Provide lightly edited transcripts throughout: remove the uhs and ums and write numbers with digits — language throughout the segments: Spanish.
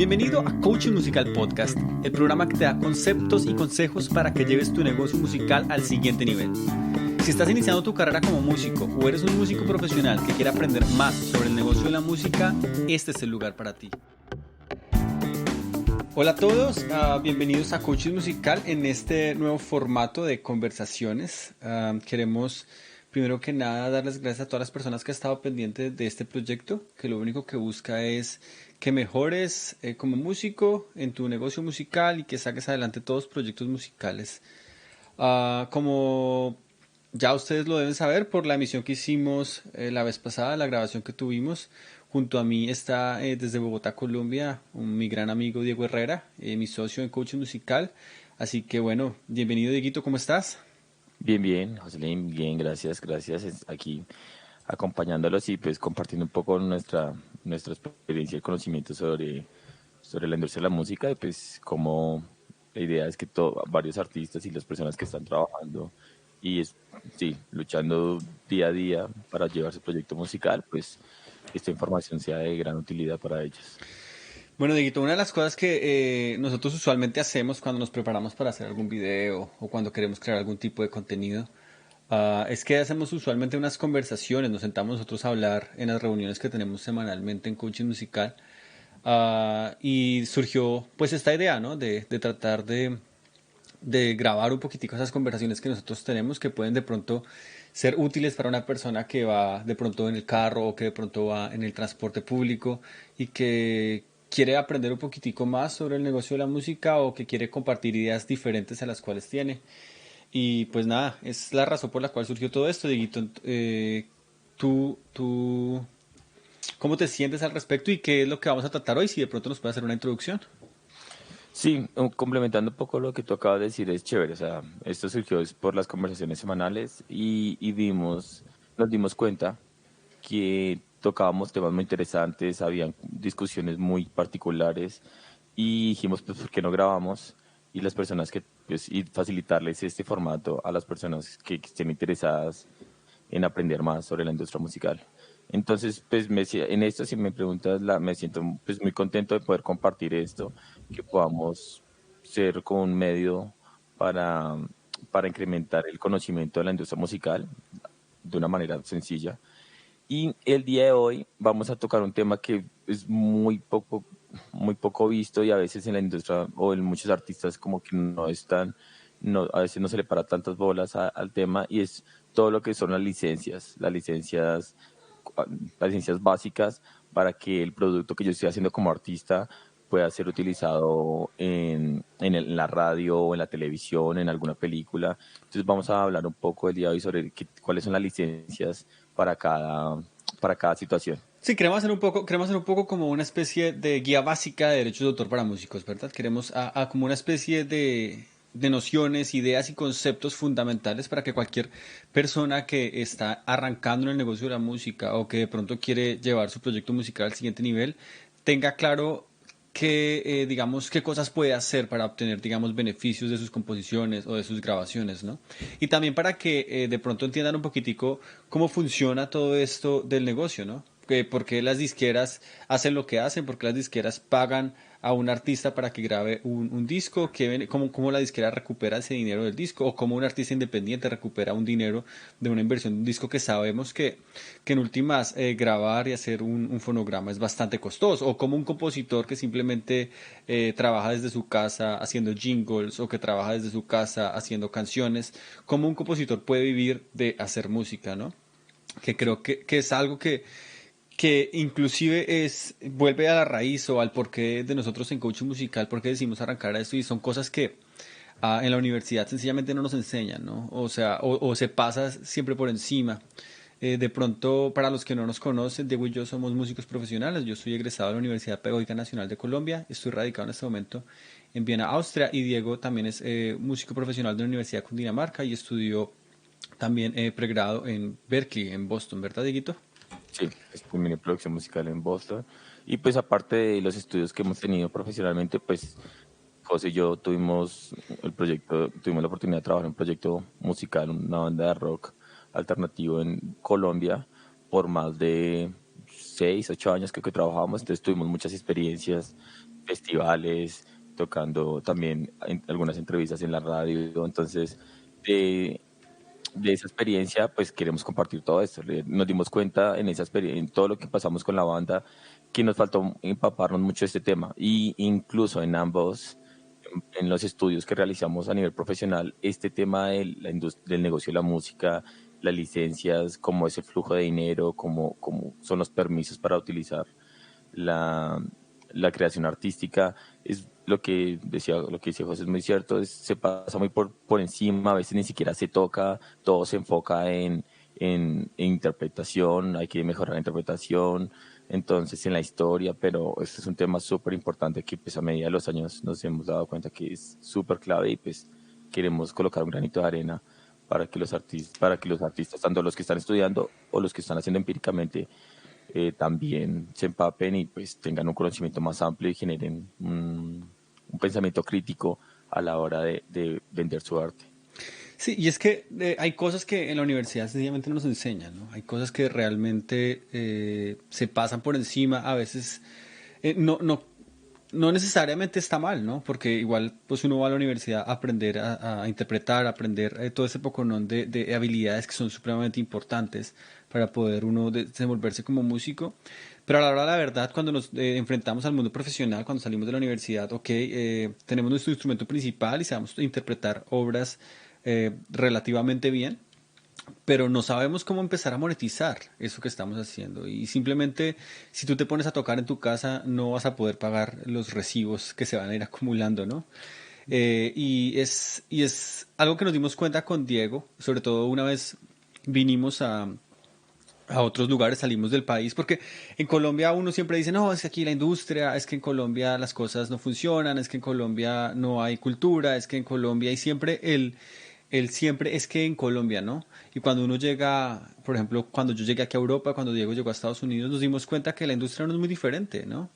Bienvenido a Coaching Musical Podcast, el programa que te da conceptos y consejos para que lleves tu negocio musical al siguiente nivel. Si estás iniciando tu carrera como músico o eres un músico profesional que quiere aprender más sobre el negocio de la música, este es el lugar para ti. Hola a todos, bienvenidos a Coaching Musical en este nuevo formato de conversaciones. Queremos primero que nada darles gracias a todas las personas que han estado pendientes de este proyecto, que lo único que busca es que mejores como músico en tu negocio musical y que saques adelante todos los proyectos musicales. Como ya ustedes lo deben saber por la emisión que hicimos la vez pasada, la grabación que tuvimos, junto a mí está desde Bogotá, Colombia, mi gran amigo Diego Herrera, mi socio en coaching musical. Así que bueno, bienvenido Dieguito, ¿cómo estás? Bien, Jocelyn, bien, gracias. Aquí acompañándolos y pues compartiendo un poco nuestra experiencia y conocimiento sobre la industria de la música y pues como la idea es que varios artistas y las personas que están trabajando y sí, luchando día a día para llevar su proyecto musical, pues esta información sea de gran utilidad para ellos. Bueno, Dieguito, una de las cosas que nosotros usualmente hacemos cuando nos preparamos para hacer algún video o cuando queremos crear algún tipo de contenido, es que hacemos usualmente unas conversaciones, nos sentamos nosotros a hablar en las reuniones que tenemos semanalmente en coaching musical, y surgió pues esta idea, ¿no? De tratar de grabar un poquitico esas conversaciones que nosotros tenemos que pueden de pronto ser útiles para una persona que va de pronto en el carro o que de pronto va en el transporte público y que quiere aprender un poquitico más sobre el negocio de la música o que quiere compartir ideas diferentes a las cuales tiene. Y pues nada, es la razón por la cual surgió todo esto, Dieguito. Tú, ¿cómo te sientes al respecto y qué es lo que vamos a tratar hoy? Si de pronto nos puedes hacer una introducción. Sí, complementando un poco lo que tú acabas de decir, es chévere. O sea, esto surgió por las conversaciones semanales nos dimos cuenta que tocábamos temas muy interesantes, habían discusiones muy particulares y dijimos, pues, ¿por qué no grabamos? Y las personas pues, y facilitarles este formato a las personas que estén interesadas en aprender más sobre la industria musical. Entonces, pues en esto, si me preguntas, me siento pues muy contento de poder compartir esto, que podamos ser como un medio para, para incrementar el conocimiento de la industria musical de una manera sencilla. Y el día de hoy vamos a tocar un tema que es muy poco visto y a veces en la industria o en muchos artistas como que no están, no, a veces no se le para tantas bolas al tema y es todo lo que son las licencias básicas para que el producto que yo estoy haciendo como artista pueda ser utilizado en la radio o en la televisión, en alguna película. Entonces vamos a hablar un poco el día de hoy sobre cuáles son las licencias para para cada situación. Sí, queremos hacer un poco como una especie de guía básica de derechos de autor para músicos, ¿verdad? Queremos como una especie de nociones, ideas y conceptos fundamentales para que cualquier persona que está arrancando en el negocio de la música o que de pronto quiere llevar su proyecto musical al siguiente nivel tenga claro digamos, qué cosas puede hacer para obtener, digamos, beneficios de sus composiciones o de sus grabaciones, ¿no? Y también para que de pronto entiendan un poquitico cómo funciona todo esto del negocio, ¿no? Por qué las disqueras hacen lo que hacen, por qué las disqueras pagan a un artista para que grabe un disco, cómo la disquera recupera ese dinero del disco, o cómo un artista independiente recupera un dinero de una inversión de un disco que sabemos que en últimas grabar y hacer un fonograma es bastante costoso, o como un compositor que simplemente trabaja desde su casa haciendo jingles o que trabaja desde su casa haciendo canciones, cómo un compositor puede vivir de hacer música, ¿no? Que creo que es algo que inclusive vuelve a la raíz o al porqué de nosotros en coaching musical, porque decimos arrancar a esto y son cosas que en la universidad sencillamente no nos enseñan, ¿no? O sea, o se pasa siempre por encima. De pronto, para los que no nos conocen, Diego y yo somos músicos profesionales. Yo soy egresado de la Universidad Pedagógica Nacional de Colombia. Estoy radicado en este momento en Viena, Austria. Y Diego también es músico profesional de la Universidad de Cundinamarca y estudió también pregrado en Berkeley, en Boston, ¿verdad, Dieguito? Sí, terminé producción musical en Boston. Y pues aparte de los estudios que hemos tenido profesionalmente, pues José y yo tuvimos la oportunidad de trabajar en un proyecto musical, una banda de rock alternativo en Colombia por más de 6, 8 años que trabajamos, entonces tuvimos muchas experiencias festivales, tocando también algunas entrevistas en la radio. Entonces, de, de esa experiencia, pues queremos compartir todo esto. Nos dimos cuenta en esa experiencia, en todo lo que pasamos con la banda, que nos faltó empaparnos mucho de este tema. Y incluso en ambos, en los estudios que realizamos a nivel profesional, este tema del negocio de la música, las licencias, cómo es el flujo de dinero, cómo son los permisos para utilizar la, la creación artística, es lo que decía José es muy cierto, se pasa muy por encima, a veces ni siquiera se toca, todo se enfoca en interpretación, hay que mejorar la interpretación, entonces en la historia, pero este es un tema súper importante que pues a medida de los años nos hemos dado cuenta que es súper clave y pues queremos colocar un granito de arena para que los artistas, tanto los que están estudiando o los que están haciendo empíricamente, también se empapen y pues tengan un conocimiento más amplio y generen un pensamiento crítico a la hora de vender su arte. Sí, y es que hay cosas que en la universidad sencillamente no nos enseñan, ¿no? Hay cosas que realmente se pasan por encima, a veces no necesariamente está mal, ¿no? Porque igual pues uno va a la universidad a aprender a interpretar, a aprender todo ese poconón de habilidades que son supremamente importantes para poder uno desenvolverse como músico. Pero a la hora de la verdad, cuando nos enfrentamos al mundo profesional, cuando salimos de la universidad, ok, tenemos nuestro instrumento principal y sabemos interpretar obras relativamente bien, pero no sabemos cómo empezar a monetizar eso que estamos haciendo. Y simplemente, si tú te pones a tocar en tu casa, no vas a poder pagar los recibos que se van a ir acumulando, ¿no? Y es algo que nos dimos cuenta con Diego, sobre todo una vez vinimos a otros lugares, salimos del país, porque en Colombia uno siempre dice, no, es que aquí la industria, es que en Colombia las cosas no funcionan, es que en Colombia no hay cultura, es que en Colombia y siempre el siempre es que en Colombia, ¿no? Y cuando uno llega, por ejemplo, cuando yo llegué aquí a Europa, cuando Diego llegó a Estados Unidos, nos dimos cuenta que la industria no es muy diferente, ¿no?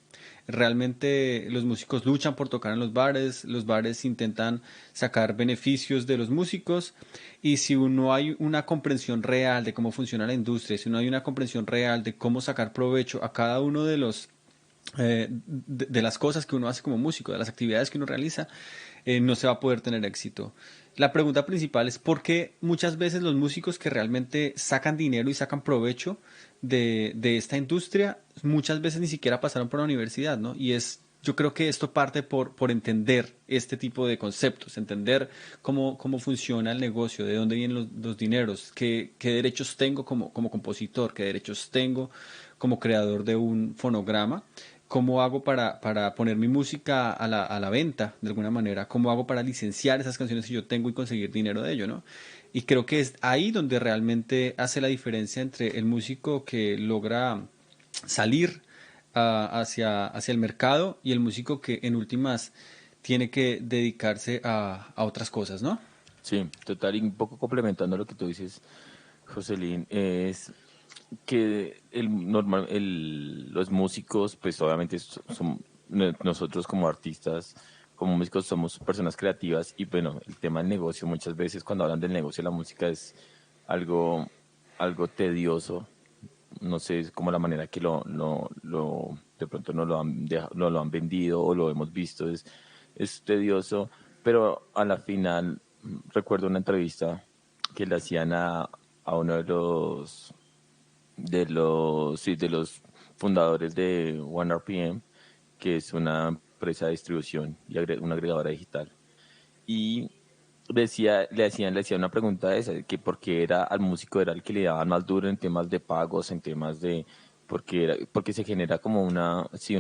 Realmente los músicos luchan por tocar en los bares intentan sacar beneficios de los músicos y si no hay una comprensión real de cómo funciona la industria, si no hay una comprensión real de cómo sacar provecho a cada uno de los de las cosas que uno hace como músico, de las actividades que uno realiza, no se va a poder tener éxito. La pregunta principal es por qué muchas veces los músicos que realmente sacan dinero y sacan provecho de esta industria, muchas veces ni siquiera pasaron por la universidad, ¿no? Y es, yo creo que esto parte por entender este tipo de conceptos, entender cómo funciona el negocio, de dónde vienen los dineros, qué derechos tengo como compositor, qué derechos tengo como creador de un fonograma, cómo hago para poner mi música a la venta de alguna manera, cómo hago para licenciar esas canciones que yo tengo y conseguir dinero de ello, ¿no? Y creo que es ahí donde realmente hace la diferencia entre el músico que logra salir hacia el mercado y el músico que en últimas tiene que dedicarse a otras cosas, ¿no? Sí, total, y un poco complementando lo que tú dices, Jocelyn, es que los músicos, pues obviamente nosotros como artistas, como músicos somos personas creativas y bueno, el tema del negocio muchas veces cuando hablan del negocio de la música es algo, algo tedioso, no sé, es como la manera que de pronto no lo han vendido o lo hemos visto, es tedioso, pero a la final recuerdo una entrevista que le hacían a uno sí, de los fundadores de OneRPM, que es una empresa de distribución y una agregadora digital. Y le hacían una pregunta de esa, que por qué era al músico era el que le daban más duro en temas de pagos, en temas de, porque se genera como sí,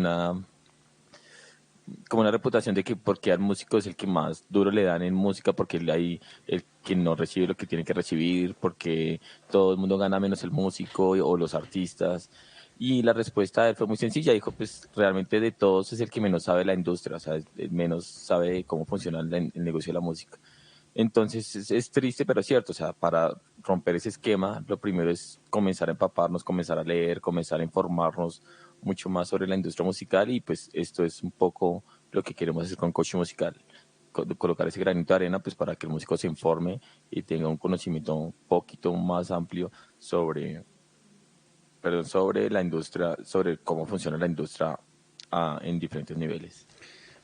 como una reputación de que porque al músico es el que más duro le dan en música, porque él ahí el que no recibe lo que tiene que recibir, porque todo el mundo gana menos el músico o los artistas. Y la respuesta de él fue muy sencilla, dijo, pues realmente de todos es el que menos sabe la industria, o sea, el menos sabe cómo funciona el negocio de la música. Entonces es triste, pero es cierto, o sea, para romper ese esquema, lo primero es comenzar a empaparnos, comenzar a leer, comenzar a informarnos mucho más sobre la industria musical y pues esto es un poco lo que queremos hacer con Coach Musical, colocar ese granito de arena pues para que el músico se informe y tenga un conocimiento un poquito más amplio sobre, perdón, sobre la industria, sobre cómo funciona la industria en diferentes niveles.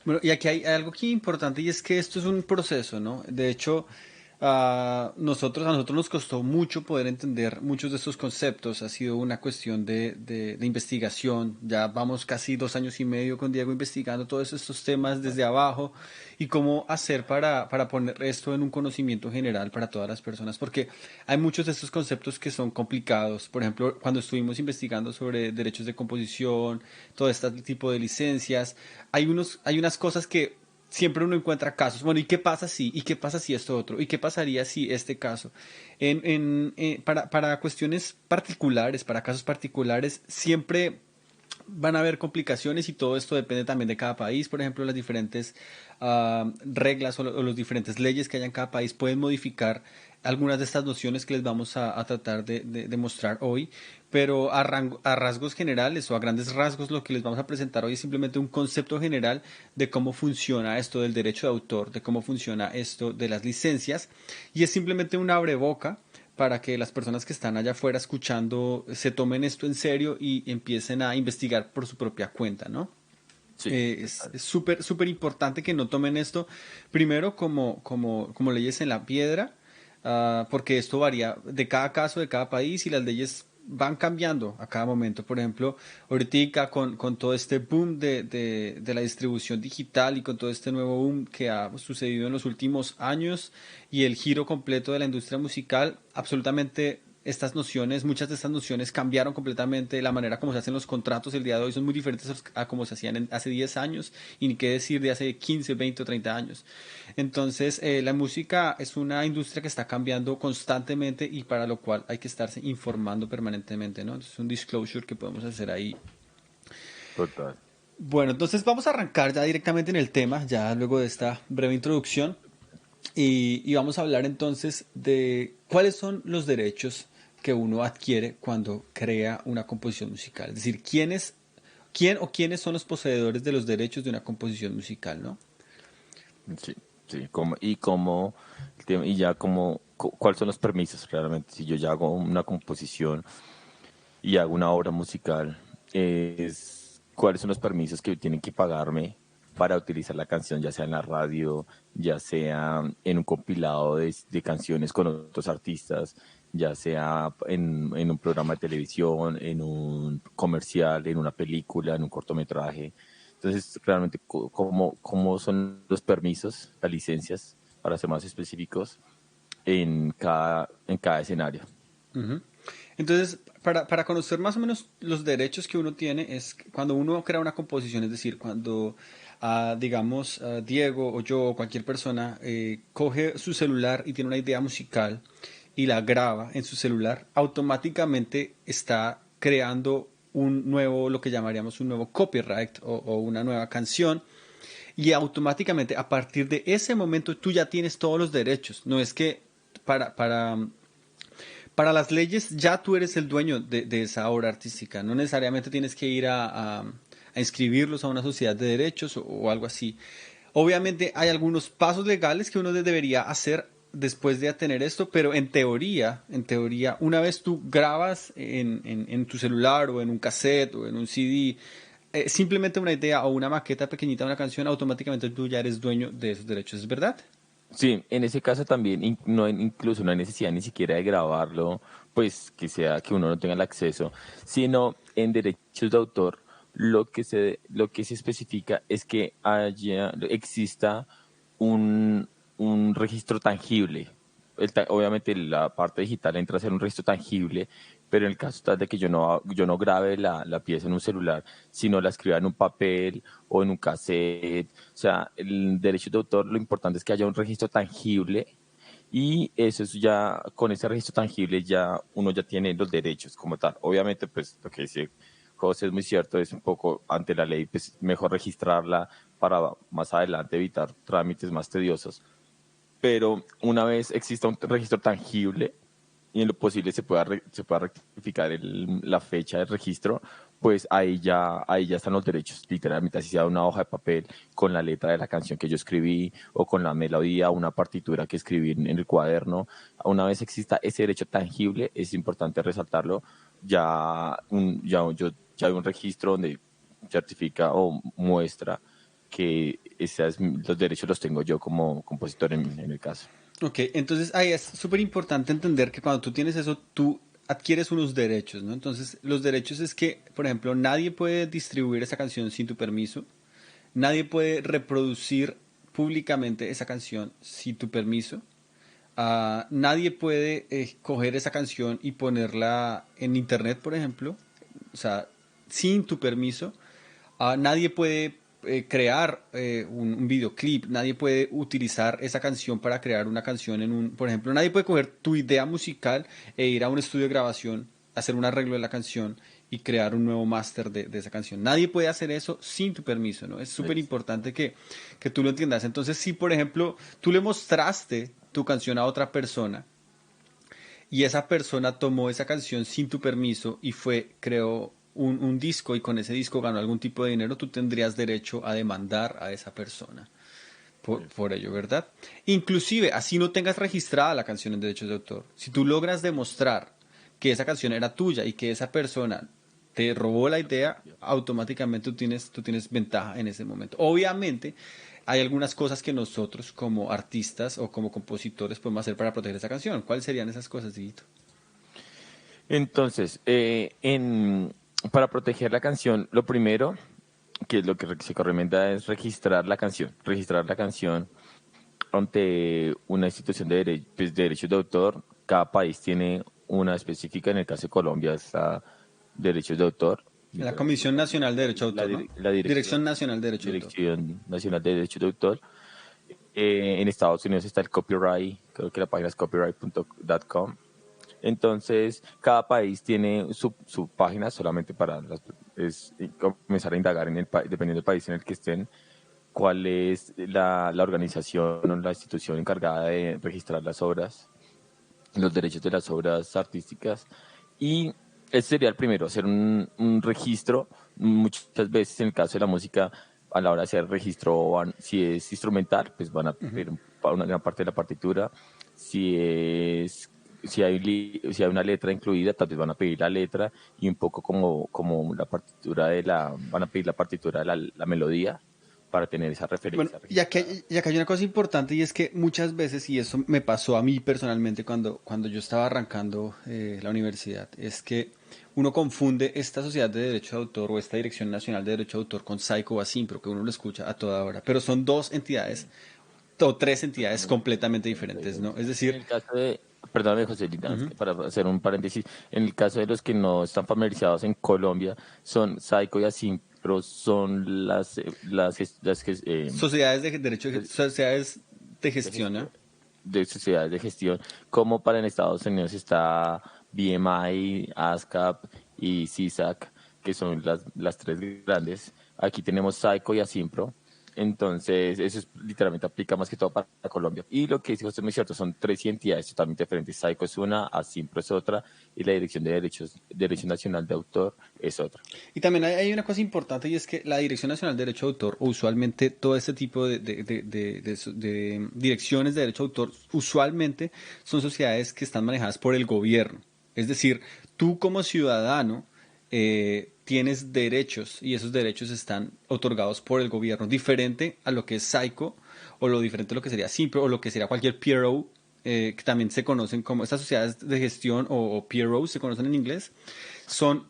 Bueno, y aquí hay algo aquí importante y es que esto es un proceso, ¿no? De hecho, a nosotros nos costó mucho poder entender muchos de estos conceptos. Ha sido una cuestión de investigación. Ya vamos casi 2 años y medio con Diego investigando todos estos temas desde abajo y cómo hacer para poner esto en un conocimiento general para todas las personas. Porque hay muchos de estos conceptos que son complicados. Por ejemplo, cuando estuvimos investigando sobre derechos de composición, todo este tipo de licencias, hay unas cosas que siempre uno encuentra casos. Bueno, ¿y qué pasa si? ¿Y qué pasa si esto otro? ¿Y qué pasaría si este caso? Para cuestiones particulares, para casos particulares, siempre van a haber complicaciones y todo esto depende también de cada país. Por ejemplo, las diferentes reglas o las diferentes leyes que haya en cada país pueden modificar algunas de estas nociones que les vamos a tratar de mostrar hoy, pero a rasgos generales o a grandes rasgos lo que les vamos a presentar hoy es simplemente un concepto general de cómo funciona esto del derecho de autor, de cómo funciona esto de las licencias, y es simplemente un abreboca para que las personas que están allá afuera escuchando se tomen esto en serio y empiecen a investigar por su propia cuenta, ¿no? Sí, Es total. súper, súper importante que no tomen esto primero como leyes en la piedra, porque esto varía de cada caso, de cada país y las leyes van cambiando a cada momento. Por ejemplo, ahorita con todo este boom de la distribución digital y con todo este nuevo boom que ha sucedido en los últimos años y el giro completo de la industria musical, absolutamente estas nociones, muchas de estas nociones cambiaron completamente la manera como se hacen los contratos el día de hoy, son muy diferentes a como se hacían hace 10 años y ni qué decir de hace 15, 20 o 30 años. Entonces, la música es una industria que está cambiando constantemente y para lo cual hay que estarse informando permanentemente, ¿no? Entonces, es un disclosure que podemos hacer ahí. Total. Bueno, entonces vamos a arrancar ya directamente en el tema, ya luego de esta breve introducción. Y vamos a hablar entonces de cuáles son los derechos que uno adquiere cuando crea una composición musical. Es decir, quién o quiénes son los poseedores de los derechos de una composición musical, ¿no? Sí, sí. Y ya cuáles son los permisos realmente. Si yo ya hago una composición y hago una obra musical, es cuáles son los permisos que tienen que pagarme para utilizar la canción, ya sea en la radio, ya sea en un compilado de canciones con otros artistas, ya sea en un programa de televisión, en un comercial, en una película, en un cortometraje. Entonces, realmente, ¿cómo son los permisos, las licencias, para ser más específicos, en cada escenario? Ujú. Entonces, para conocer más o menos los derechos que uno tiene, es cuando uno crea una composición, es decir, cuando, digamos, Diego o yo o cualquier persona coge su celular y tiene una idea musical y la graba en su celular, automáticamente está creando un nuevo, lo que llamaríamos un nuevo copyright o una nueva canción. Y automáticamente, a partir de ese momento, tú ya tienes todos los derechos. No es que para, para, para las leyes ya tú eres el dueño de esa obra artística. No necesariamente tienes que ir a inscribirlos a una sociedad de derechos o algo así. Obviamente hay algunos pasos legales que uno debería hacer después de tener esto, pero en teoría, una vez tú grabas en tu celular o en un cassette o en un CD, simplemente una idea o una maqueta pequeñita de una canción, automáticamente tú ya eres dueño de esos derechos, ¿es verdad? Sí, en ese caso también incluso no hay necesidad ni siquiera de grabarlo, pues que uno no tenga el acceso, sino en derechos de autor lo que se especifica es que exista un, un registro tangible. Obviamente la parte digital entra a ser un registro tangible, pero en el caso tal de que yo no grabe la pieza en un celular, sino la escriba en un papel o en un cassette. O sea, el derecho de autor, lo importante es que haya un registro tangible y eso es ya, con ese registro tangible ya uno ya tiene los derechos como tal. Obviamente, pues lo que dice José es muy cierto, es un poco ante la ley, pues mejor registrarla para más adelante evitar trámites más tediosos, pero una vez exista un registro tangible y en lo posible se pueda rectificar la fecha del registro, pues ahí ya están los derechos, literalmente, así sea una hoja de papel con la letra de la canción que yo escribí o con la melodía, una partitura que escribí en el cuaderno. Una vez exista ese derecho tangible, es importante resaltarlo, ya hay un registro donde certifica o muestra que los derechos los tengo yo como compositor en el caso. Ok, entonces ahí es súper importante entender que cuando tú tienes eso, tú adquieres unos derechos, ¿no? Entonces, los derechos es que, por ejemplo, nadie puede distribuir esa canción sin tu permiso, nadie puede reproducir públicamente esa canción sin tu permiso, nadie puede coger esa canción y ponerla en internet, por ejemplo, o sea, sin tu permiso. Nadie puede crear un videoclip, nadie puede utilizar esa canción para crear una canción por ejemplo, nadie puede coger tu idea musical e ir a un estudio de grabación, hacer un arreglo de la canción y crear un nuevo máster de esa canción. Nadie puede hacer eso sin tu permiso, ¿no? Es súper Es- importante que tú lo entiendas. Entonces, si por ejemplo tú le mostraste tu canción a otra persona y esa persona tomó esa canción sin tu permiso y creó un disco y con ese disco ganó algún tipo de dinero, tú tendrías derecho a demandar a esa persona por ello, ¿verdad? Inclusive, así no tengas registrada la canción en derechos de autor, si tú logras demostrar que esa canción era tuya y que esa persona te robó la idea, automáticamente tú tienes ventaja en ese momento. Obviamente, hay algunas cosas que nosotros como artistas o como compositores podemos hacer para proteger esa canción. ¿Cuáles serían esas cosas, Dieguito? Entonces, para proteger la canción, lo primero, que es lo que se recomienda, es registrar la canción ante una institución de derechos de autor. Cada país tiene una específica, en el caso de Colombia está derechos de autor, La Comisión Nacional de Derecho de la, Autor, ¿no? la dirección, Dirección Nacional de Derecho de Autor. Dirección Nacional de Derechos de Autor. En Estados Unidos está el copyright, creo que la página es copyright.com. Entonces, cada país tiene su página solamente comenzar a indagar dependiendo del país en el que estén, cuál es la organización o la institución encargada de registrar las obras, los derechos de las obras artísticas. Y ese sería el primero, hacer un registro. Muchas veces en el caso de la música, a la hora de hacer registro, si es instrumental, pues van a pedir una gran parte de la partitura. Si es si hay una letra incluida, tal vez van a pedir la letra y un poco como la partitura van a pedir la partitura de la melodía para tener esa Bueno, referencia y acá, registrada. y acá hay una cosa importante y es que muchas veces, y eso me pasó a mí personalmente cuando yo estaba arrancando la universidad, es que uno confunde esta sociedad de derecho de autor o esta Dirección Nacional de Derecho de Autor con SAICO o ASIMPRO, que uno lo escucha a toda hora, pero son dos entidades o tres entidades completamente diferentes, ¿no? Es En decir, el caso de, perdóname, José, para hacer un paréntesis, en el caso de los que no están familiarizados en Colombia, son Saico y Asimpro, son sociedades de derecho, sociedades de de gestión, ¿no? gestión, de sociedades de gestión, como para en Estados Unidos está BMI, ASCAP y CISAC, que son las tres grandes. Aquí tenemos Saico y Asimpro. Entonces, eso literalmente aplica más que todo para Colombia. Y lo que dice José es muy cierto, son tres entidades totalmente diferentes. Saico es una, Asimpro es otra, y la Dirección de Derecho Nacional de Autor es otra. Y también hay una cosa importante y es que la Dirección Nacional de Derecho de Autor, o usualmente todo este tipo de direcciones de derecho de autor, usualmente son sociedades que están manejadas por el gobierno. Es decir, tú como ciudadano tienes derechos y esos derechos están otorgados por el gobierno, diferente a lo que es SAICO o lo diferente a lo que sería SIMPRO o lo que sería cualquier PRO, que también se conocen como estas sociedades de gestión o PROs, se conocen en inglés, son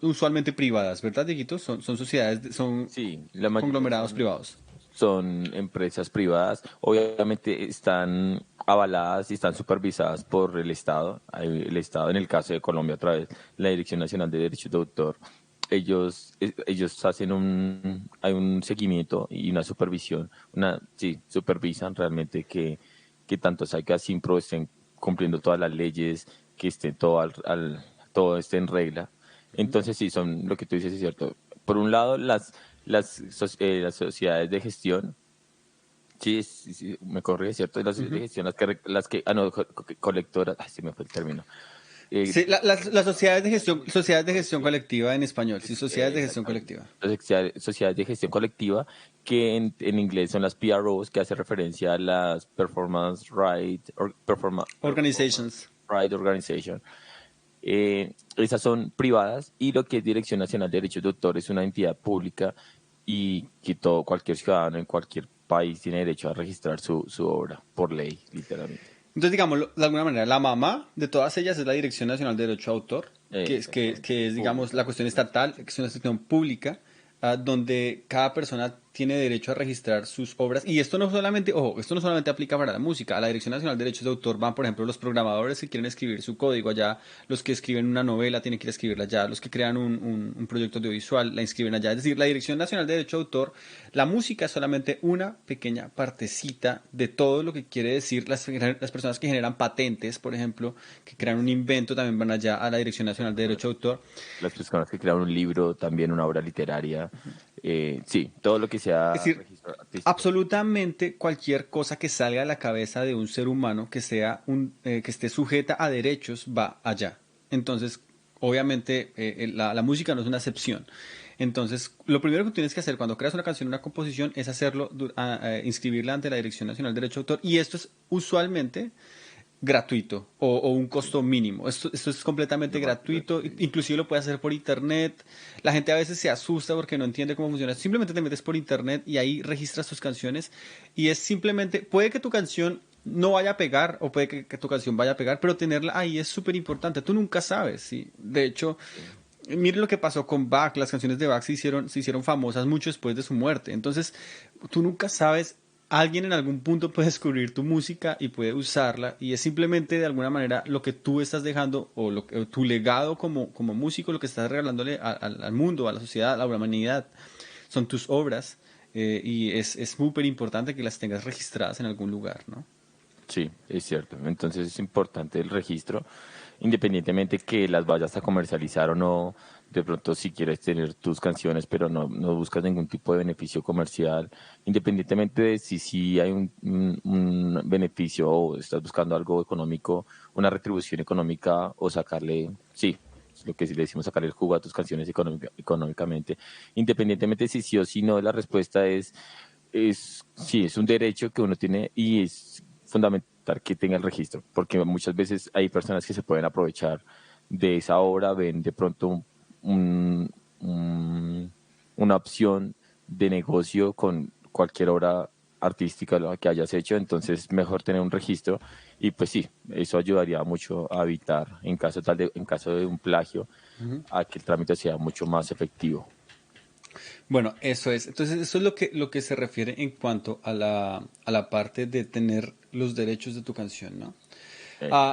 usualmente privadas, ¿verdad, Dieguito? Son sociedades, son Sí, la mayoría conglomerados privados. son empresas privadas, obviamente están avaladas y están supervisadas por el Estado. El Estado, en el caso de Colombia, a través de la Dirección Nacional de Derechos de Autor, ellos hacen hay un seguimiento y una supervisión, sí, supervisan realmente que tanto Saica Simpro estén cumpliendo todas las leyes, que esté todo esté en regla. Entonces, sí, son lo que tú dices, es cierto. Por un lado, las sociedades de gestión, sí, sí, sí, me corrige, ¿cierto? Las sociedades de gestión, no, colectoras, ay, se me fue el término. Eh, Sí, las sociedades de gestión colectiva en español, sí, sociedades de gestión Exactamente. colectiva. Las sociedades de gestión colectiva, que en inglés son las PROs, que hace referencia a las Performance Organizations. Right Organization. Esas son privadas y lo que es Dirección Nacional de Derechos de Autor es una entidad pública y que cualquier ciudadano en cualquier país tiene derecho a registrar su obra por ley, literalmente. Entonces, digámoslo de alguna manera, la mamá de todas ellas es la Dirección Nacional de Derecho de Autor, Exactamente. que es, digamos, la Pública. cuestión estatal, que es una cuestión pública, donde cada persona tiene derecho a registrar sus obras. Y esto no solamente, ojo, esto no solamente aplica para la música. A la Dirección Nacional de Derechos de Autor van, por ejemplo, los programadores que quieren escribir su código allá, los que escriben una novela tienen que ir a escribirla allá, los que crean un proyecto audiovisual la inscriben allá. Es decir, la Dirección Nacional de Derecho de Autor, la música es solamente una pequeña partecita de todo lo que quiere decir las personas que generan patentes, por ejemplo, que crean un invento, también van allá a la Dirección Nacional de Derecho de Autor. Las personas que crean un libro, también una obra literaria, sí, todo lo que Es sea decir, registro artístico. absolutamente cualquier cosa que salga de la cabeza de un ser humano que sea que esté sujeta a derechos va allá. Entonces, obviamente, la música no es una excepción. Entonces, lo primero que tienes que hacer cuando creas una canción, una composición, es hacerlo, inscribirla ante la Dirección Nacional de Derecho de Autor. Y esto es usualmente gratuito o un costo mínimo. Esto es completamente Lo más gratuito, inclusive lo puedes hacer por internet. La gente a veces se asusta porque no entiende cómo funciona. Simplemente te metes por internet y ahí registras tus canciones y es simplemente, puede que tu canción no vaya a pegar o puede que tu canción vaya a pegar, pero tenerla ahí es súper importante. Tú nunca sabes, ¿sí? De hecho, mire lo que pasó con Bach. Las canciones de Bach se hicieron famosas mucho después de su muerte. Entonces, tú nunca sabes, alguien en algún punto puede descubrir tu música y puede usarla y es simplemente de alguna manera lo que tú estás dejando o tu legado como músico, lo que estás regalándole al mundo, a la sociedad, a la humanidad, son tus obras y es súper importante que las tengas registradas en algún lugar, ¿no? Sí, es cierto. Entonces es importante el registro, independientemente que las vayas a comercializar o no. De pronto, si quieres tener tus canciones, pero no buscas ningún tipo de beneficio comercial, independientemente de si hay un beneficio o estás buscando algo económico, una retribución económica o sacarle, sí, es lo que le decimos, sacarle el jugo a tus canciones económicamente, independientemente si sí o si no, la respuesta sí, es un derecho que uno tiene y es fundamental que tenga el registro, porque muchas veces hay personas que se pueden aprovechar de esa obra, ven de pronto un- un- una opción de negocio con cualquier obra artística lo que hayas hecho, entonces mejor tener un registro y pues sí, eso ayudaría mucho a evitar en caso de un plagio a que el trámite sea mucho más efectivo. Bueno, eso es. Entonces, eso es lo que se refiere en cuanto a la parte de tener los derechos de tu canción, ¿no?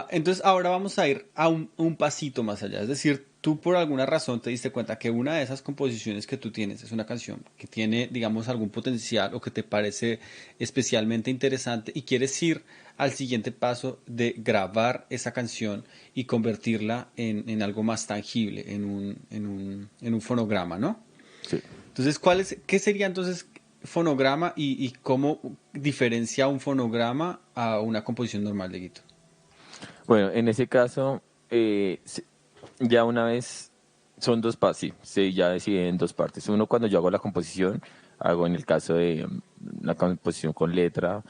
Entonces ahora vamos a ir a un pasito más allá. Es decir, tú por alguna razón te diste cuenta que una de esas composiciones que tú tienes es una canción que tiene, digamos, algún potencial o que te parece especialmente interesante y quieres ir al siguiente paso de grabar esa canción y convertirla en algo más tangible, en un fonograma, ¿no? Sí. Entonces, qué sería entonces fonograma y cómo diferencia un fonograma a una composición normal de guitarra? Bueno, en ese caso, ya una vez son dos partes, sí, se ya decide en dos partes. Uno, cuando yo hago la composición, hago en el caso de la composición con letra,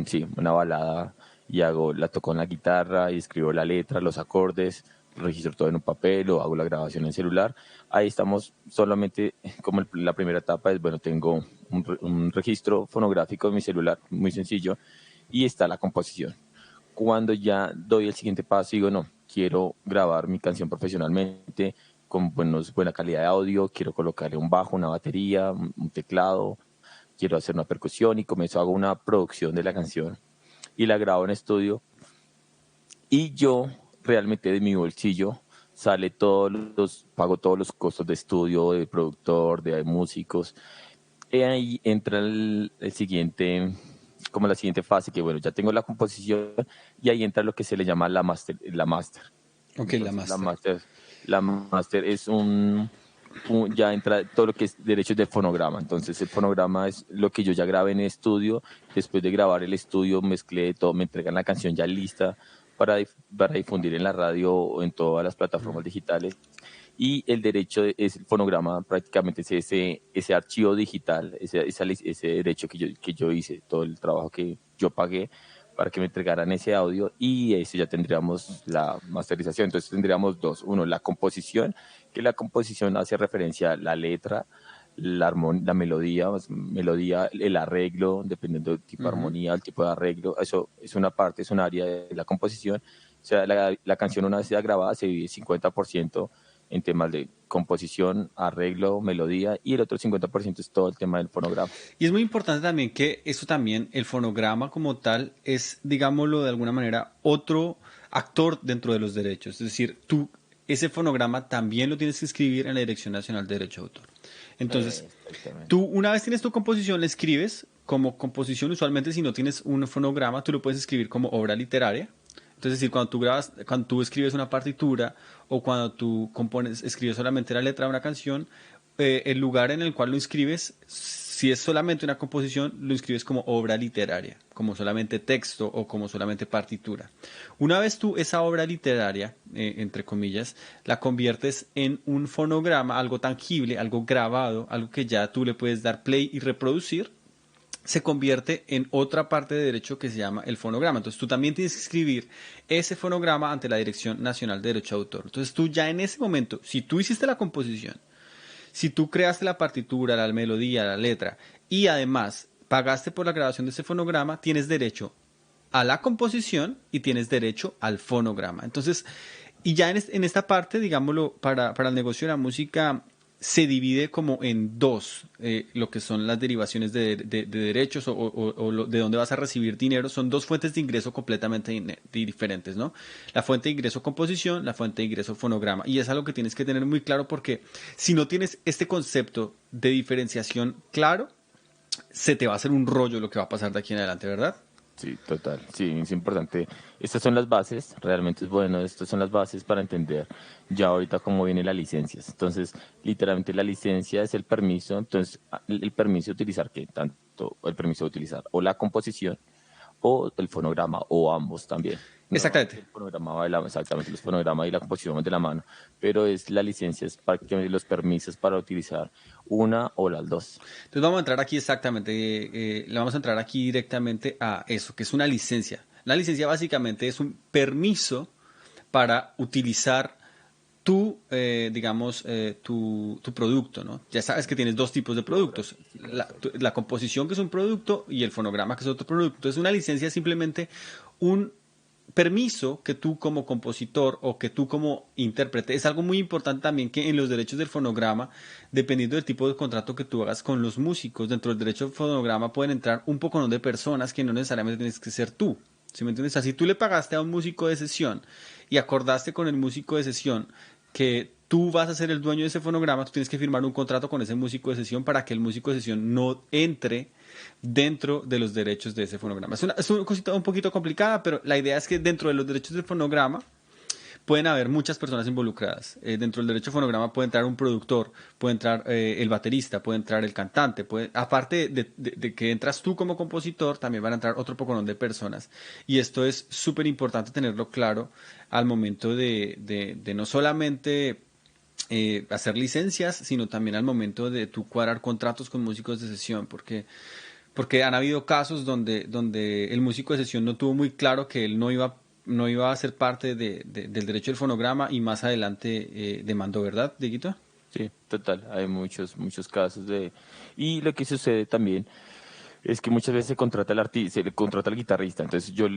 sí, una balada, y la toco en la guitarra y escribo la letra, los acordes, registro todo en un papel o hago la grabación en celular. Ahí estamos solamente, como la primera etapa es, bueno, tengo un registro fonográfico en mi celular, muy sencillo, y está la composición. Cuando ya doy el siguiente paso, digo, no, quiero grabar mi canción profesionalmente, con buena calidad de audio, quiero colocarle un bajo, una batería, un teclado, quiero hacer una percusión y comienzo, hago una producción de la canción y la grabo en estudio y yo realmente de mi bolsillo pago todos los costos de estudio, de productor, de músicos. Y ahí entra como la siguiente fase, que bueno, ya tengo la composición y ahí entra lo que se le llama la master. Ok, la Entonces master. la master es ya entra todo lo que es derechos de fonograma. Entonces el fonograma es lo que yo ya grabé en estudio. Después de grabar el estudio, mezclé todo, me entregan la canción ya lista para difundir en la radio o en todas las plataformas digitales. Y el derecho es el fonograma, prácticamente es ese archivo digital, ese derecho que yo hice, todo el trabajo que yo pagué para que me entregaran ese audio y eso ya tendríamos la masterización. Entonces tendríamos dos. Uno, la composición, que la composición hace referencia a la letra, la melodía, melodía, el arreglo, dependiendo del tipo de Ujú. armonía, el tipo de arreglo. Eso es una parte, es un área de la composición. O sea, la canción una vez ya grabada se divide 50% en temas de composición, arreglo, melodía y el otro 50% es todo el tema del fonograma. Y es muy importante también que eso también, el fonograma como tal, es, digámoslo de alguna manera, otro actor dentro de los derechos. Es decir, tú ese fonograma también lo tienes que escribir en la Dirección Nacional de Derecho de Autor. Entonces, tú Exactamente. una vez tienes tu composición, la escribes como composición. Usualmente si no tienes un fonograma, tú lo puedes escribir como obra literaria. Entonces, es decir, cuando tú grabas, cuando tú escribes una partitura o cuando tú compones, escribes solamente la letra de una canción, el lugar en el cual lo inscribes, si es solamente una composición, lo inscribes como obra literaria, como solamente texto o como solamente partitura. Una vez tú esa obra literaria, entre comillas, la conviertes en un fonograma, algo tangible, algo grabado, algo que ya tú le puedes dar play y reproducir, se convierte en otra parte de derecho que se llama el fonograma. Entonces tú también tienes que escribir ese fonograma ante la Dirección Nacional de Derecho de Autor. Entonces tú ya en ese momento, si tú hiciste la composición, si tú creaste la partitura, la melodía, la letra y además pagaste por la grabación de ese fonograma, tienes derecho a la composición y tienes derecho al fonograma. Entonces, y ya en esta parte, digámoslo, para el negocio de la música se divide como en dos, lo que son las derivaciones de derechos o de dónde vas a recibir dinero. Son dos fuentes de ingreso completamente diferentes, ¿no? La fuente de ingreso composición, la fuente de ingreso fonograma. Y es algo que tienes que tener muy claro porque si no tienes este concepto de diferenciación claro, se te va a hacer un rollo lo que va a pasar de aquí en adelante, ¿verdad? Sí, total. Sí, es importante. Estas son las bases, realmente es bueno, estas son las bases para entender ya ahorita cómo vienen las licencias. Entonces, literalmente la licencia es el permiso, entonces el permiso de utilizar qué, tanto el permiso de utilizar o la composición o el fonograma o ambos también. Normalmente Exactamente. el fonograma va de la, exactamente, los fonogramas y la composición van de la mano, pero es la licencia, es prácticamente los permisos para utilizar una o las dos. Entonces vamos a entrar aquí exactamente, le vamos a entrar aquí directamente a eso, que es una licencia. La licencia básicamente es un permiso para utilizar tu, digamos, tu producto, ¿no? Ya sabes que tienes dos tipos de Tu obra productos, artística, exacto. la composición que es un producto y el fonograma que es otro producto. Entonces una licencia es simplemente un permiso que tú como compositor o que tú como intérprete, es algo muy importante también que en los derechos del fonograma, dependiendo del tipo de contrato que tú hagas con los músicos, dentro del derecho del fonograma pueden entrar un poco de personas que no necesariamente tienes que ser tú. ¿Sí me entiendes? Así tú le pagaste a un músico de sesión y acordaste con el músico de sesión que tú vas a ser el dueño de ese fonograma, tú tienes que firmar un contrato con ese músico de sesión para que el músico de sesión no entre dentro de los derechos de ese fonograma. Es una cosita un poquito complicada, pero la idea es que dentro de los derechos del fonograma pueden haber muchas personas involucradas. Dentro del derecho de fonograma puede entrar un productor, puede entrar el baterista, puede entrar el cantante, aparte de que entras tú como compositor, también van a entrar otro poco de personas. Y esto es súper importante tenerlo claro al momento de no solamente hacer licencias, sino también al momento de tú cuadrar contratos con músicos de sesión, porque han habido casos donde el músico de sesión no tuvo muy claro que él no iba a ser parte del derecho del fonograma y más adelante demandó, ¿verdad, Dieguito? Sí, total, hay muchos, muchos casos de... Y lo que sucede también es que muchas veces se contrata al artista, se le contrata al guitarrista, entonces yo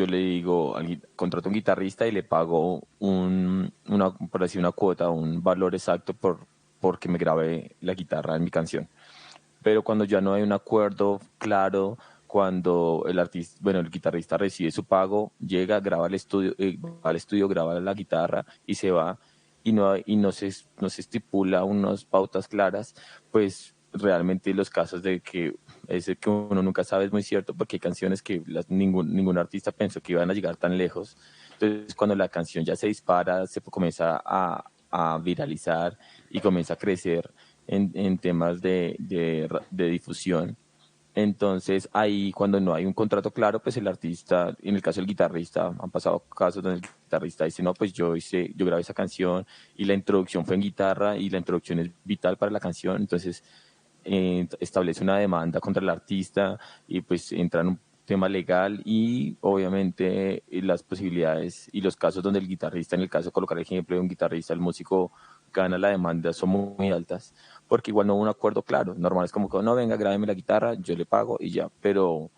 le digo, contrato a un guitarrista y le pago por decir una cuota, un valor exacto porque me grabe la guitarra en mi canción. Pero cuando ya no hay un acuerdo claro, cuando el artista, bueno, el guitarrista recibe su pago, llega, graba va al estudio, graba la guitarra y se va y no se estipula unas pautas claras, pues realmente los casos de que ese que uno nunca sabe es muy cierto porque hay canciones que ningún artista pensó que iban a llegar tan lejos. Entonces, cuando la canción ya se dispara, se comienza a viralizar y comienza a crecer en temas de difusión. Entonces, ahí cuando no hay un contrato claro, pues el artista, en el caso del guitarrista, han pasado casos donde el guitarrista dice, no, pues yo grabé esa canción y la introducción fue en guitarra y la introducción es vital para la canción, entonces establece una demanda contra el artista y pues entran tema legal y obviamente las posibilidades y los casos donde el guitarrista, en el caso de colocar el ejemplo de un guitarrista, el músico gana la demanda son muy altas, porque igual no hubo un acuerdo claro. Normal es como que no venga, grábeme la guitarra, yo le pago y ya, pero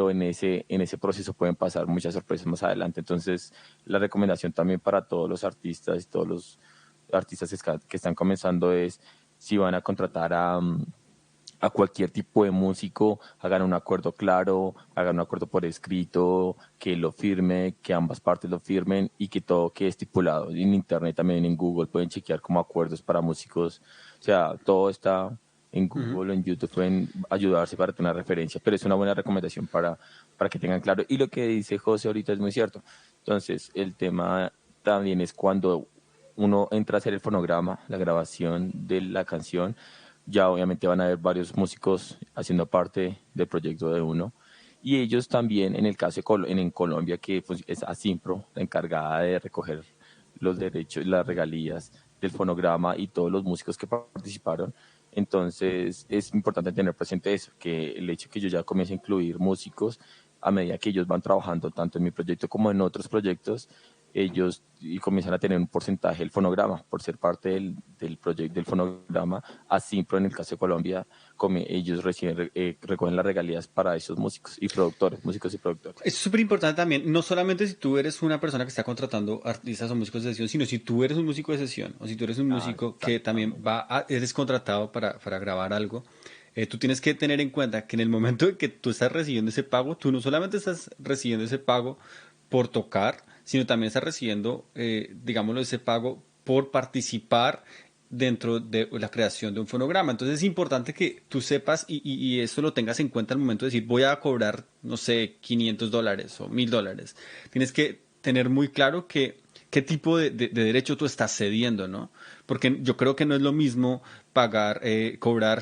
en ese proceso pueden pasar muchas sorpresas más adelante. Entonces, la recomendación también para todos los artistas, todos los artistas que están comenzando es si van a contratar a cualquier tipo de músico, hagan un acuerdo claro, hagan un acuerdo por escrito, que lo firme, que ambas partes lo firmen y que todo quede estipulado. En internet también, en Google, pueden chequear como acuerdos para músicos. O sea, todo está en Ujú. Google o en YouTube, pueden ayudarse para tener referencia, pero es una buena recomendación para que tengan claro. Y lo que dice José ahorita es muy cierto. Entonces, el tema también es cuando uno entra a hacer el fonograma, la grabación de la canción, ya obviamente van a haber varios músicos haciendo parte del proyecto de uno. Y ellos también, en el caso de en Colombia, que pues, es Asimpro, la encargada de recoger los derechos, las regalías del fonograma y todos los músicos que participaron. Entonces es importante tener presente eso, que el hecho de que yo ya comience a incluir músicos a medida que ellos van trabajando tanto en mi proyecto como en otros proyectos, ellos y comienzan a tener un porcentaje del fonograma por ser parte del proyecto del fonograma. Así, pero en el caso de Colombia, ellos reciben, recogen las regalías para esos músicos y productores, músicos y productores. Es súper importante también, no solamente si tú eres una persona que está contratando artistas o músicos de sesión, sino si tú eres un músico de sesión o si tú eres un Ah, músico que también exactamente. eres contratado para grabar algo, tú tienes que tener en cuenta que en el momento en que tú estás recibiendo ese pago, tú no solamente estás recibiendo ese pago por tocar, sino también estás recibiendo, digámoslo, ese pago por participar dentro de la creación de un fonograma. Entonces es importante que tú sepas y eso lo tengas en cuenta al momento de decir voy a cobrar, no sé, $500 o $1000. Tienes que tener muy claro qué tipo de derecho tú estás cediendo, ¿no? Porque yo creo que no es lo mismo cobrar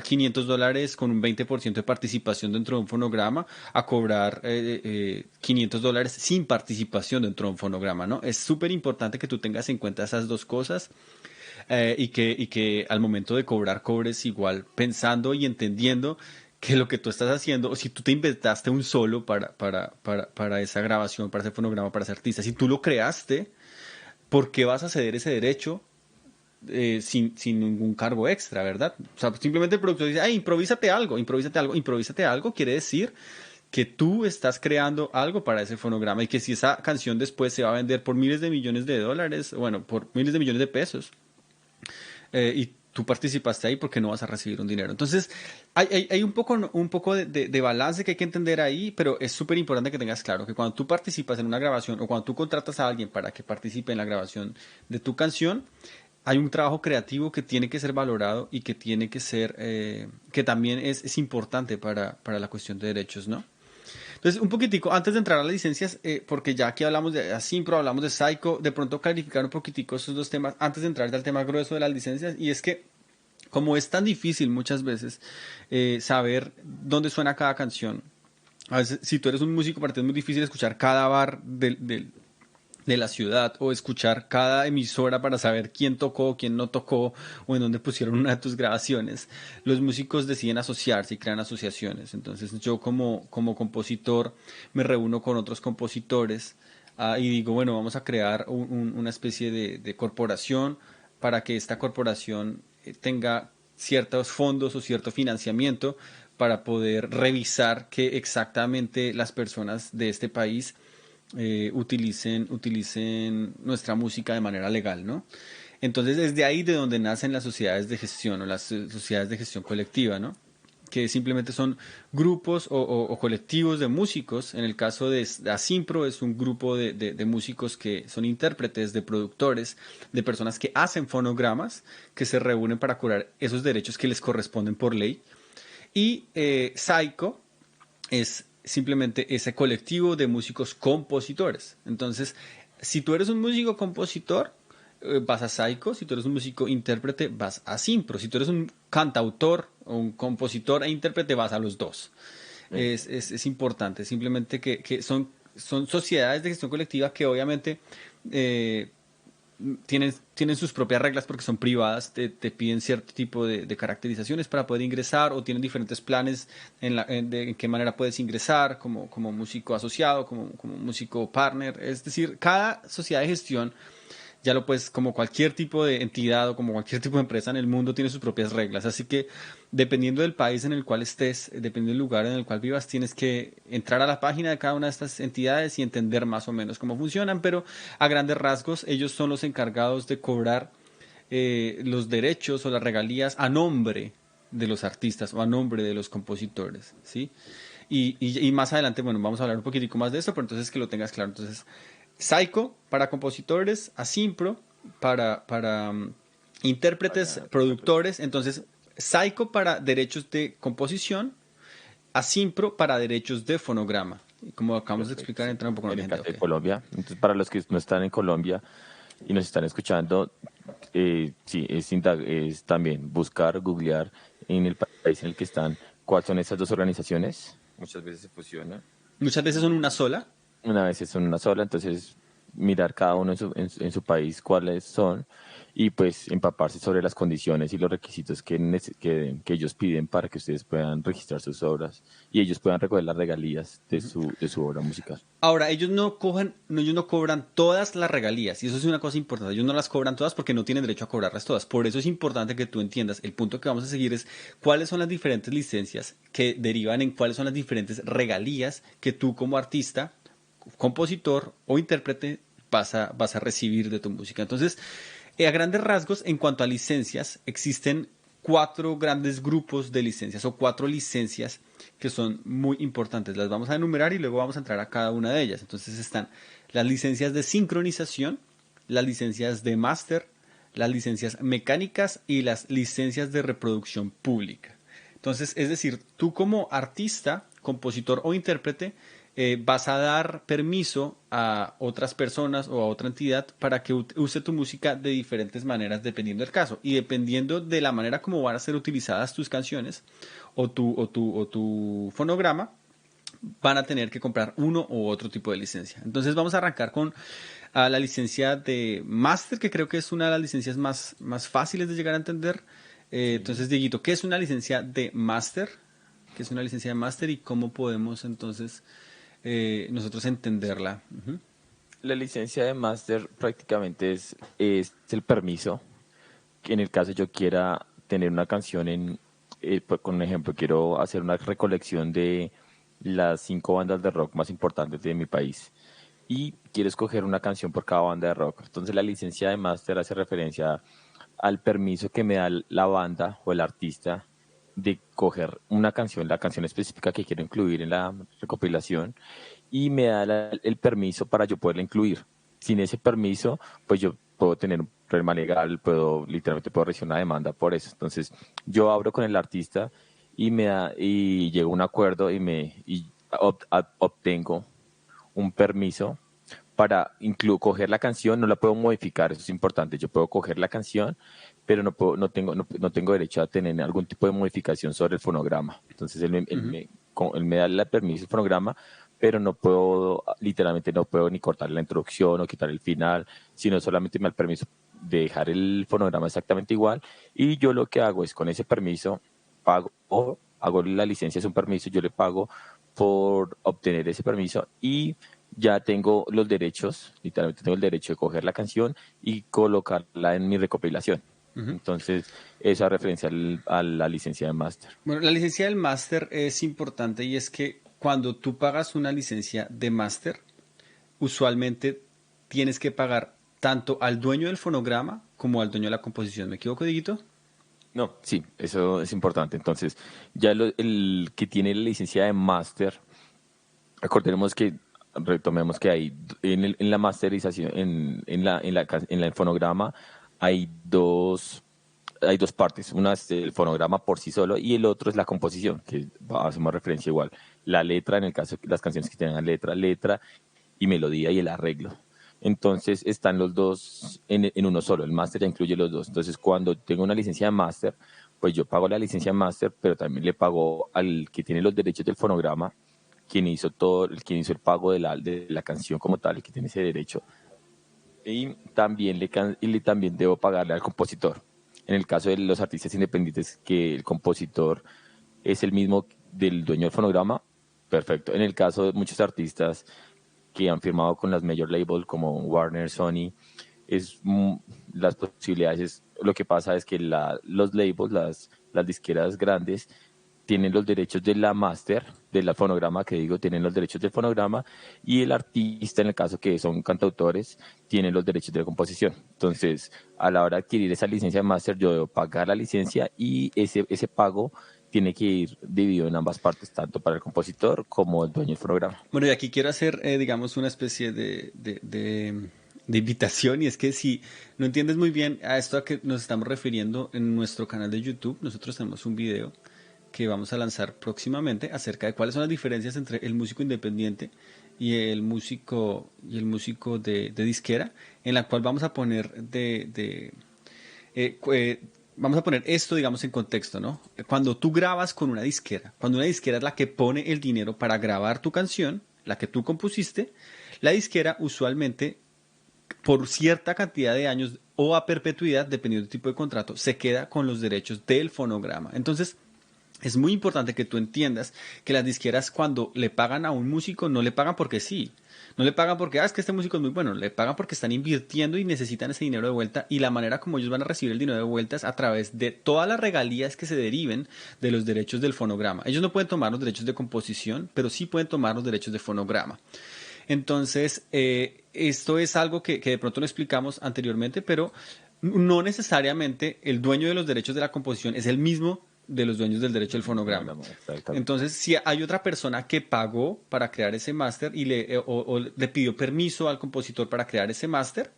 $500 con un 20% de participación dentro de un fonograma a cobrar $500 sin participación dentro de un fonograma, ¿no? Es súper importante que tú tengas en cuenta esas dos cosas y que al momento de cobrar cobres igual pensando y entendiendo que lo que tú estás haciendo, o si tú te inventaste un solo para esa grabación, para ese fonograma, para ese artista, si tú lo creaste, ¿por qué vas a ceder ese derecho sin ningún cargo extra, ¿verdad? O sea, simplemente el productor dice, ay, improvísate algo, improvísate algo, improvísate algo, quiere decir que tú estás creando algo para ese fonograma y que si esa canción después se va a vender por miles de millones de dólares, bueno, por miles de millones de pesos, y tú participaste ahí porque no vas a recibir un dinero. Entonces, hay un poco de balance que hay que entender ahí, pero es súper importante que tengas claro que cuando tú participas en una grabación o cuando tú contratas a alguien para que participe en la grabación de tu canción, hay un trabajo creativo que tiene que ser valorado y que tiene que ser, que también es importante para la cuestión de derechos, ¿no? Entonces, un poquitico, antes de entrar a las licencias, porque ya aquí hablamos de Asimpro, hablamos de Psycho, de pronto clarificar un poquitico esos dos temas antes de entrar al tema grueso de las licencias, y es que como es tan difícil muchas veces saber dónde suena cada canción, a veces si tú eres un músico, para ti es muy difícil escuchar cada bar de la ciudad o escuchar cada emisora para saber quién tocó, quién no tocó o en dónde pusieron una de tus grabaciones. Los músicos deciden asociarse y crean asociaciones. Entonces yo como compositor me reúno con otros compositores y digo, bueno, vamos a crear una especie de corporación para que esta corporación tenga ciertos fondos o cierto financiamiento para poder revisar que exactamente las personas de este país utilicen nuestra música de manera legal, ¿no? Entonces es de ahí de donde nacen las sociedades de gestión o las sociedades de gestión colectiva, ¿no? Que simplemente son grupos o colectivos de músicos. En el caso de Asimpro es un grupo de músicos que son intérpretes, de productores, de personas que hacen fonogramas, que se reúnen para curar esos derechos que les corresponden por ley. Y Psycho es simplemente ese colectivo de músicos compositores. Entonces, si tú eres un músico compositor, vas a Psycho; si tú eres un músico intérprete, vas a Simpro; si tú eres un cantautor o un compositor e intérprete, vas a los dos. Sí. Es importante, simplemente que son sociedades de gestión colectiva que obviamente eh, tienen sus propias reglas porque son privadas, te piden cierto tipo de caracterizaciones para poder ingresar o tienen diferentes planes en qué manera puedes ingresar como músico asociado, como músico partner. Es decir, cada sociedad de gestión ya lo puedes, como cualquier tipo de entidad o como cualquier tipo de empresa en el mundo, tiene sus propias reglas. Así que dependiendo del país en el cual estés, dependiendo del lugar en el cual vivas, tienes que entrar a la página de cada una de estas entidades y entender más o menos cómo funcionan, pero a grandes rasgos ellos son los encargados de cobrar los derechos o las regalías a nombre de los artistas o a nombre de los compositores, ¿sí? Y más adelante, bueno, vamos a hablar un poquitico más de esto, pero entonces que lo tengas claro. Entonces, Psycho para compositores, Asimpro para intérpretes, Para intérprete. productores. Entonces, Psycho para derechos de composición, Asimpro para derechos de fonograma. Y como acabamos de Perfecto, explicar, sí. entra un poco En más de el gente. caso de Ok. Colombia, entonces para los que no están en Colombia y nos están escuchando, sí, es también buscar, googlear en el país en el que están cuáles son esas dos organizaciones. Muchas veces se fusionan. Muchas veces son una sola. Una vez son una sola, entonces mirar cada uno en su país cuáles son y pues empaparse sobre las condiciones y los requisitos que ellos piden para que ustedes puedan registrar sus obras y ellos puedan recoger las regalías de su obra musical. Ahora, ellos no cobran todas las regalías, y eso es una cosa importante. Ellos no las cobran todas porque no tienen derecho a cobrarlas todas. Por eso es importante que tú entiendas. El punto que vamos a seguir es cuáles son las diferentes licencias que derivan en cuáles son las diferentes regalías que tú como artista, compositor o intérprete vas a recibir de tu música. Entonces, a grandes rasgos, en cuanto a licencias, existen cuatro grandes grupos de licencias o cuatro licencias que son muy importantes. Las vamos a enumerar y luego vamos a entrar a cada una de ellas. Entonces están las licencias de sincronización, las licencias de máster, las licencias mecánicas y las licencias de reproducción pública. Entonces, es decir, tú como artista, compositor o intérprete, vas a dar permiso a otras personas o a otra entidad para que use tu música de diferentes maneras dependiendo del caso y dependiendo de la manera como van a ser utilizadas tus canciones o tu fonograma, van a tener que comprar uno u otro tipo de licencia. Entonces vamos a arrancar con la licencia de máster, que creo que es una de las licencias más fáciles de llegar a entender. Sí. Entonces, Dieguito, ¿qué es una licencia de máster? ¿Qué es una licencia de máster y cómo podemos entonces nosotros entenderla? Ujú. La licencia de máster prácticamente es el permiso que en el caso yo quiera tener una canción pues, con un ejemplo, quiero hacer una recolección de las 5 bandas de rock más importantes de mi país y quiero escoger una canción por cada banda de rock. Entonces la licencia de máster hace referencia al permiso que me da la banda o el artista de coger una canción, la canción específica que quiero incluir en la recopilación y me da el permiso para yo poderla incluir. Sin ese permiso, pues yo puedo tener un problema legal, literalmente puedo recibir una demanda por eso. Entonces, yo hablo con el artista y llego a un acuerdo obtengo un permiso para coger la canción, no la puedo modificar, eso es importante. Yo puedo coger la canción, pero no tengo derecho a tener algún tipo de modificación sobre el fonograma. Entonces Ujú. él me da el permiso del fonograma, pero no puedo, literalmente no puedo ni cortar la introducción o quitar el final, sino solamente me da el permiso de dejar el fonograma exactamente igual. Y yo lo que hago es con ese permiso, pago, o hago la licencia, es un permiso, yo le pago por obtener ese permiso y ya tengo los derechos, literalmente tengo el derecho de coger la canción y colocarla en mi recopilación. Ujú. Entonces, esa referencia a la licencia de máster. Bueno, la licencia del máster es importante y es que cuando tú pagas una licencia de máster, usualmente tienes que pagar tanto al dueño del fonograma como al dueño de la composición. ¿Me equivoco, Dieguito? No, sí, eso es importante. Entonces, ya el que tiene la licencia de máster, recordemos que, retomemos que hay en la masterización, en el fonograma, hay hay dos partes. Una es el fonograma por sí solo y el otro es la composición, que hacemos referencia igual. La letra, en el caso de las canciones que tengan letra y melodía y el arreglo. Entonces están los dos en uno solo, el máster ya incluye los dos. Entonces cuando tengo una licencia de máster, pues yo pago la licencia de máster, pero también le pago al que tiene los derechos del fonograma, quien hizo el pago de la canción como tal, el que tiene ese derecho, Y también también debo pagarle al compositor. En el caso de los artistas independientes, que el compositor es el mismo del dueño del fonograma, perfecto. En el caso de muchos artistas que han firmado con las major labels como Warner, Sony, es las posibilidades, lo que pasa es que los labels, las disqueras grandes, tienen los derechos de la master, de la fonograma, que digo, tienen los derechos del fonograma, y el artista, en el caso que son cantautores, tienen los derechos de la composición. Entonces, a la hora de adquirir esa licencia de master, yo debo pagar la licencia y ese pago tiene que ir dividido en ambas partes, tanto para el compositor como el dueño del fonograma. Bueno, y aquí quiero hacer, digamos, una especie de invitación, y es que si no entiendes muy bien a esto a que nos estamos refiriendo en nuestro canal de YouTube, nosotros tenemos un video que vamos a lanzar próximamente acerca de cuáles son las diferencias entre el músico independiente y el músico de disquera, en la cual vamos a poner vamos a poner esto, digamos, en contexto, ¿no? Cuando tú grabas con una disquera, cuando una disquera es la que pone el dinero para grabar tu canción, la que tú compusiste, la disquera usualmente, por cierta cantidad de años o a perpetuidad, dependiendo del tipo de contrato, se queda con los derechos del fonograma. Entonces, es muy importante que tú entiendas que las disqueras, cuando le pagan a un músico, no le pagan porque sí. No le pagan porque, es que este músico es muy bueno. Le pagan porque están invirtiendo y necesitan ese dinero de vuelta. Y la manera como ellos van a recibir el dinero de vuelta es a través de todas las regalías que se deriven de los derechos del fonograma. Ellos no pueden tomar los derechos de composición, pero sí pueden tomar los derechos de fonograma. Entonces, esto es algo que de pronto no explicamos anteriormente, pero no necesariamente el dueño de los derechos de la composición es el mismo de los dueños del derecho del fonograma. Exactamente. Entonces, si hay otra persona que pagó para crear ese máster y o le pidió permiso al compositor para crear ese máster,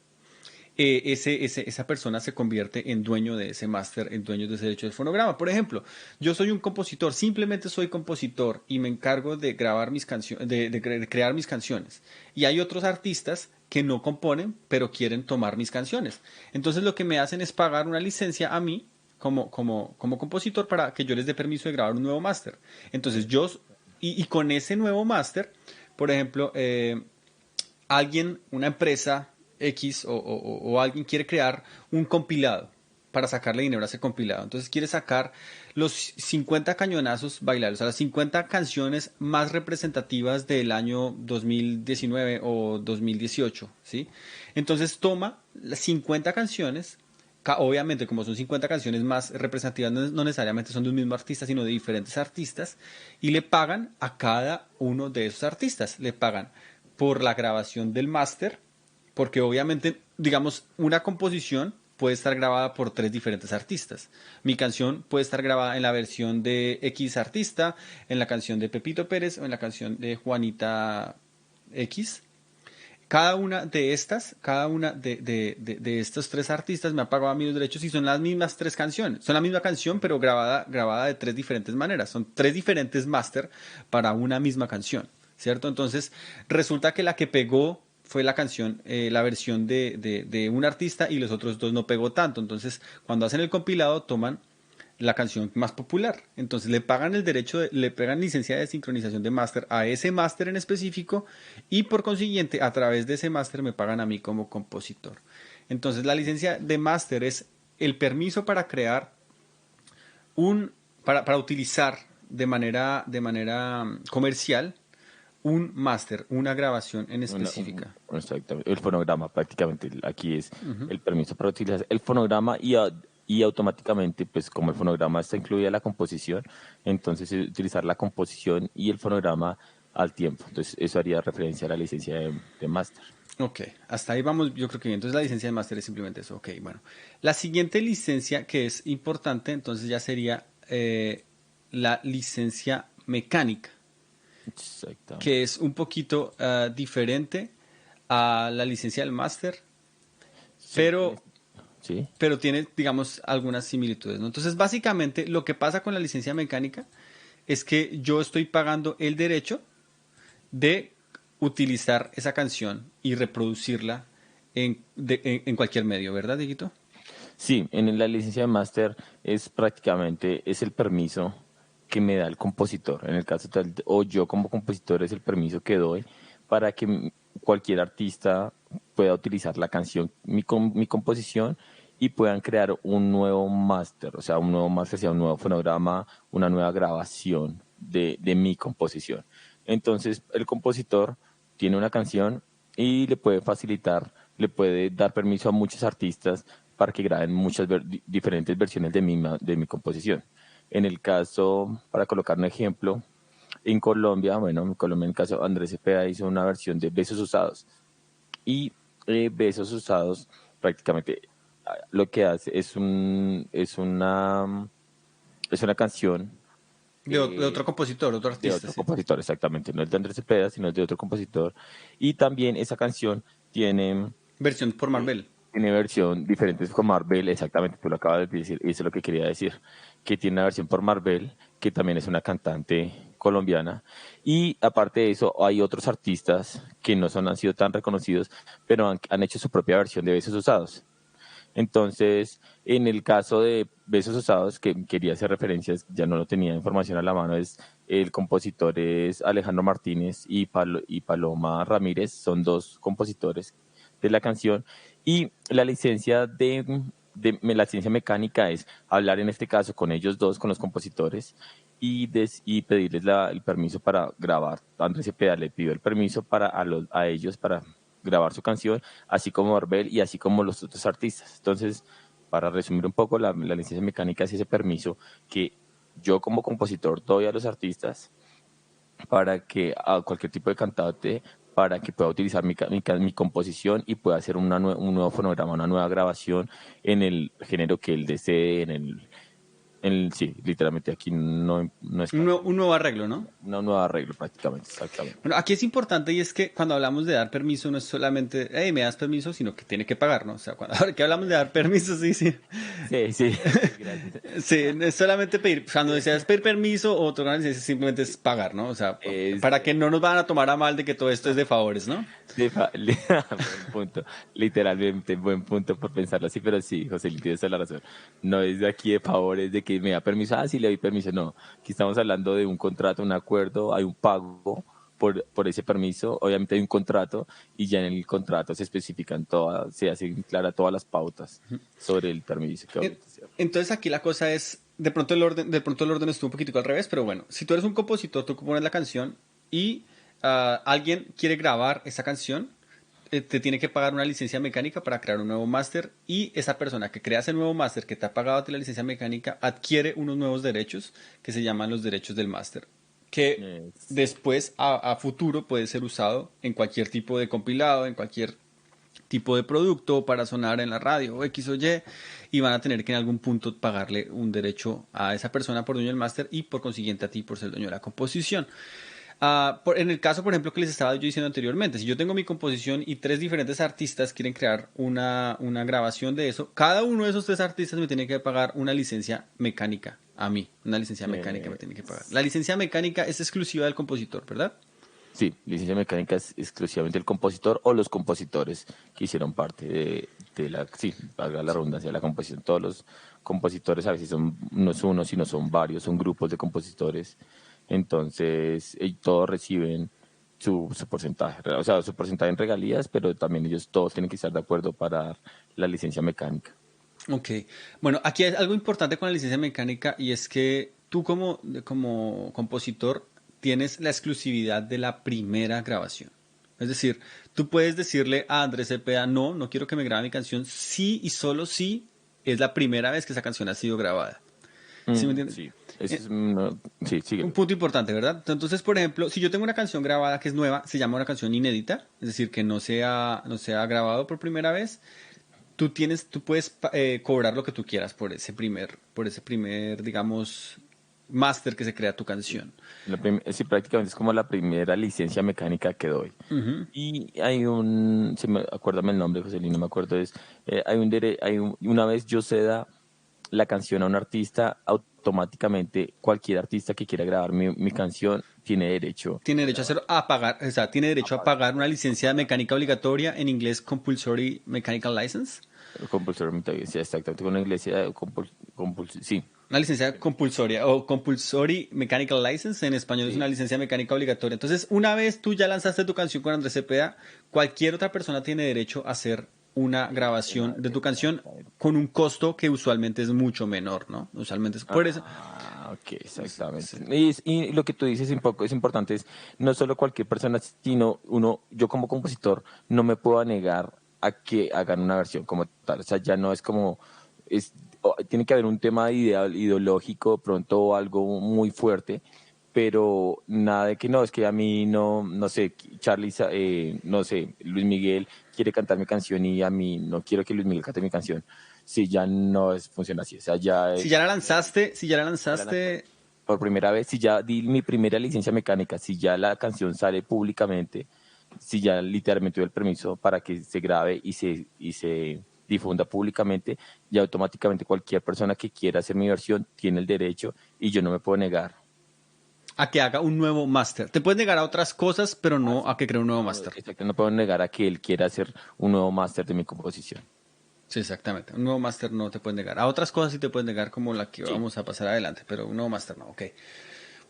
esa persona se convierte en dueño de ese máster, en dueño de ese derecho del fonograma. Por ejemplo, yo soy un compositor, simplemente soy compositor y me encargo de grabar mis canciones, de crear mis canciones. Y hay otros artistas que no componen, pero quieren tomar mis canciones. Entonces lo que me hacen es pagar una licencia a mí como compositor para que yo les dé permiso de grabar un nuevo máster. Entonces y con ese nuevo máster, por ejemplo, una empresa X o alguien quiere crear un compilado para sacarle dinero a ese compilado. Entonces quiere sacar los 50 cañonazos bailables, o sea, las 50 canciones más representativas del año 2019 o 2018, ¿sí? Entonces toma las 50 canciones, obviamente como son 50 canciones más representativas, no necesariamente son de un mismo artista, sino de diferentes artistas, y le pagan a cada uno de esos artistas. Le pagan por la grabación del máster, porque obviamente, digamos, una composición puede estar grabada por tres diferentes artistas. Mi canción puede estar grabada en la versión de X artista, en la canción de Pepito Pérez o en la canción de Juanita X. Cada una de estos tres artistas me ha pagado a mí los derechos y son las mismas tres canciones. Son la misma canción, pero grabada de tres diferentes maneras. Son tres diferentes máster para una misma canción, ¿cierto? Entonces, resulta que la que pegó fue la canción, la versión de un artista y los otros dos no pegó tanto. Entonces, cuando hacen el compilado, toman la canción más popular. Entonces le pagan le pagan licencia de sincronización de máster a ese máster en específico y por consiguiente a través de ese máster me pagan a mí como compositor. Entonces la licencia de máster es el permiso para crear para utilizar de manera comercial un máster, una grabación en específica. Exactamente. El fonograma prácticamente aquí es el permiso para utilizar el fonograma y automáticamente, pues como el fonograma está incluida la composición, entonces utilizar la composición y el fonograma al tiempo. Entonces eso haría referencia a la licencia de máster. Ok, hasta ahí vamos, yo creo que bien. Entonces la licencia de máster es simplemente eso. Ok, bueno. La siguiente licencia que es importante, entonces ya sería la licencia mecánica, que Exactamente. es un poquito diferente a la licencia del máster, Sí, pero, sí. pero tiene, digamos, algunas similitudes, ¿no? Entonces, básicamente, lo que pasa con la licencia mecánica es que yo estoy pagando el derecho de utilizar esa canción y reproducirla en cualquier medio, ¿verdad, Dieguito? Sí, en la licencia de máster es prácticamente es el permiso que me da el compositor. En el caso tal, o yo como compositor es el permiso que doy para que cualquier artista pueda utilizar la canción, mi composición, y puedan crear un nuevo máster, o sea, un nuevo máster, sea un nuevo fonograma, una nueva grabación de mi composición. Entonces, el compositor tiene una canción y le puede facilitar, le puede dar permiso a muchos artistas para que graben muchas diferentes versiones de mi composición. En el caso, para colocar un ejemplo, en Colombia, bueno, en Colombia, en el caso Andrés Cepeda hizo una versión de Besos Usados. Y Besos Usados prácticamente lo que hace es una canción De otro compositor, otro de artista, otro sí. compositor, exactamente. No es de Andrés Cepeda, sino es de otro compositor. Y también esa canción tiene Versión por Marvel. tiene versión diferente con Marvel, exactamente, tú lo acabas de decir, y eso es lo que quería decir, que tiene una versión por Marvel, que también es una cantante colombiana, y aparte de eso hay otros artistas que no han sido tan reconocidos, pero han hecho su propia versión de Besos Usados. Entonces, en el caso de Besos Usados, que quería hacer referencias, ya no lo tenía información a la mano, el compositor es Alejandro Martínez y Paloma Ramírez, son dos compositores de la canción, y la licencia la licencia mecánica es hablar en este caso con ellos dos, con los compositores, y pedirles el permiso para grabar. Andrés Cepeda le pidió el permiso a ellos para grabar su canción, así como Barbel y así como los otros artistas. Entonces, para resumir un poco, la licencia mecánica es ese permiso que yo como compositor doy a los artistas para que a cualquier tipo de cantante, para que pueda utilizar mi composición y pueda hacer un nuevo fonograma, una nueva grabación en el género que él desee, sí, literalmente aquí no es cambio, Un nuevo arreglo, ¿no? una nueva arreglo prácticamente, exactamente. Bueno, aquí es importante y es que cuando hablamos de dar permiso no es solamente, hey, me das permiso, sino que tiene que pagar, ¿no? O sea, cuando ahora que hablamos de dar permiso, sí, sí. Sí, sí, gracias. Sí, no es solamente pedir, cuando deseas pedir permiso o otorgar una licencia, simplemente es pagar, ¿no? O sea, Es, para que no nos van a tomar a mal de que todo esto es de favores, ¿no? buen punto, literalmente buen punto por pensarlo así, pero sí, José, tienes toda la razón. No es de aquí de favores, de que me da permiso, sí le doy permiso, no. Aquí estamos hablando de un contrato, un acuerdo, hay un pago por ese permiso, obviamente hay un contrato y ya en el contrato se especifican todas, se hacen claras todas las pautas sobre el permiso que En- obviamente sea. Entonces aquí la cosa es, de pronto el orden estuvo un poquitico al revés, pero bueno, si tú eres un compositor, tú compones la canción y alguien quiere grabar esa canción, te tiene que pagar una licencia mecánica para crear un nuevo máster y esa persona que crea ese nuevo máster que te ha pagado a ti la licencia mecánica adquiere unos nuevos derechos que se llaman los derechos del máster, que Es- después a futuro puede ser usado en cualquier tipo de compilado, en cualquier tipo de producto para sonar en la radio o X o y van a tener que en algún punto pagarle un derecho a esa persona por dueño del máster y por consiguiente a ti por ser dueño de la composición. En el caso, por ejemplo, que les estaba yo diciendo anteriormente, si yo tengo mi composición y tres diferentes artistas quieren crear una grabación de eso, cada uno de esos tres artistas me tiene que pagar una licencia mecánica a mí, una licencia mecánica me tiene que pagar. La es- licencia mecánica es exclusiva del compositor, ¿verdad? Sí, licencia mecánica es exclusivamente el compositor o los compositores que hicieron parte sí, valga la redundancia, de la composición. Todos los compositores a veces no es uno, sino son varios, son grupos de compositores. Entonces, todos reciben su porcentaje, o sea, su porcentaje en regalías, pero también ellos todos tienen que estar de acuerdo para dar la licencia mecánica. Ok, bueno, aquí hay algo importante con la licencia mecánica y es que tú como compositor tienes la exclusividad de la primera grabación. Es decir, tú puedes decirle a Andrés Cepeda, no, no quiero que me grabe mi canción, sí y solo sí es la primera vez que esa canción ha sido grabada. ¿Sí me entiendes? Sí, eso Eh, es, sí, Un síguelo. punto importante, ¿verdad? Entonces, por ejemplo, si yo tengo una canción grabada que es nueva, se llama una canción inédita, es decir, que no se ha grabado por primera vez, tú puedes cobrar lo que tú quieras por ese primer, digamos, máster que se crea tu canción. Sí, prácticamente es como la primera licencia mecánica que doy. Ujú. Y acuérdame el nombre, José Luis, no me acuerdo, una vez yo ceda la canción a un artista, automáticamente cualquier artista que quiera grabar mi canción tiene derecho Tiene a derecho a grabar, hacerlo, a pagar, o sea, tiene a derecho a pagar pagar una por licencia de mecánica obligatoria, en inglés Compulsory Mechanical License. compulsory, sí, exactamente, con una iglesia, sí, Una licencia compulsoria o Compulsory Mechanical License, en español es una Sí. licencia mecánica obligatoria. Entonces, una vez tú ya lanzaste tu canción con Andrés Cepeda, cualquier otra persona tiene derecho a hacer una grabación de tu canción Exactamente. con un costo que usualmente es mucho menor, ¿no? Usualmente es por eso. Ok, Sí. exactamente. Y lo que tú dices un poco es importante, es no solo cualquier persona, sino uno, yo como compositor no me puedo negar a que hagan una versión como tal. O sea, ya no es como, es, tiene que haber un tema ideológico de pronto o algo muy fuerte, pero nada de que no, es que a mí no, no sé, Charlie, no sé, Luis Miguel quiere cantar mi canción y a mí no quiero que Luis Miguel cante mi canción. Sí, ya no funciona así. O sea, ya Si ya la eh, lanzaste, si ya la ya la lancé lanzaste, por primera vez, si ya di mi primera licencia mecánica, si ya la canción sale públicamente, si ya literalmente doy el permiso para que se grabe y se difunda públicamente, ya automáticamente cualquier persona que quiera hacer mi versión tiene el derecho y yo no me puedo negar. a que haga un nuevo máster. Te puedes negar a otras cosas, pero Ah, no sí. a que cree un nuevo No, máster. exacto, no puedo negar a que él quiera hacer un nuevo máster de mi composición. Sí, exactamente. Un nuevo máster no te puedes negar. A otras cosas sí te puedes negar, como la que Sí, vamos a pasar adelante, pero un nuevo máster no. Ok.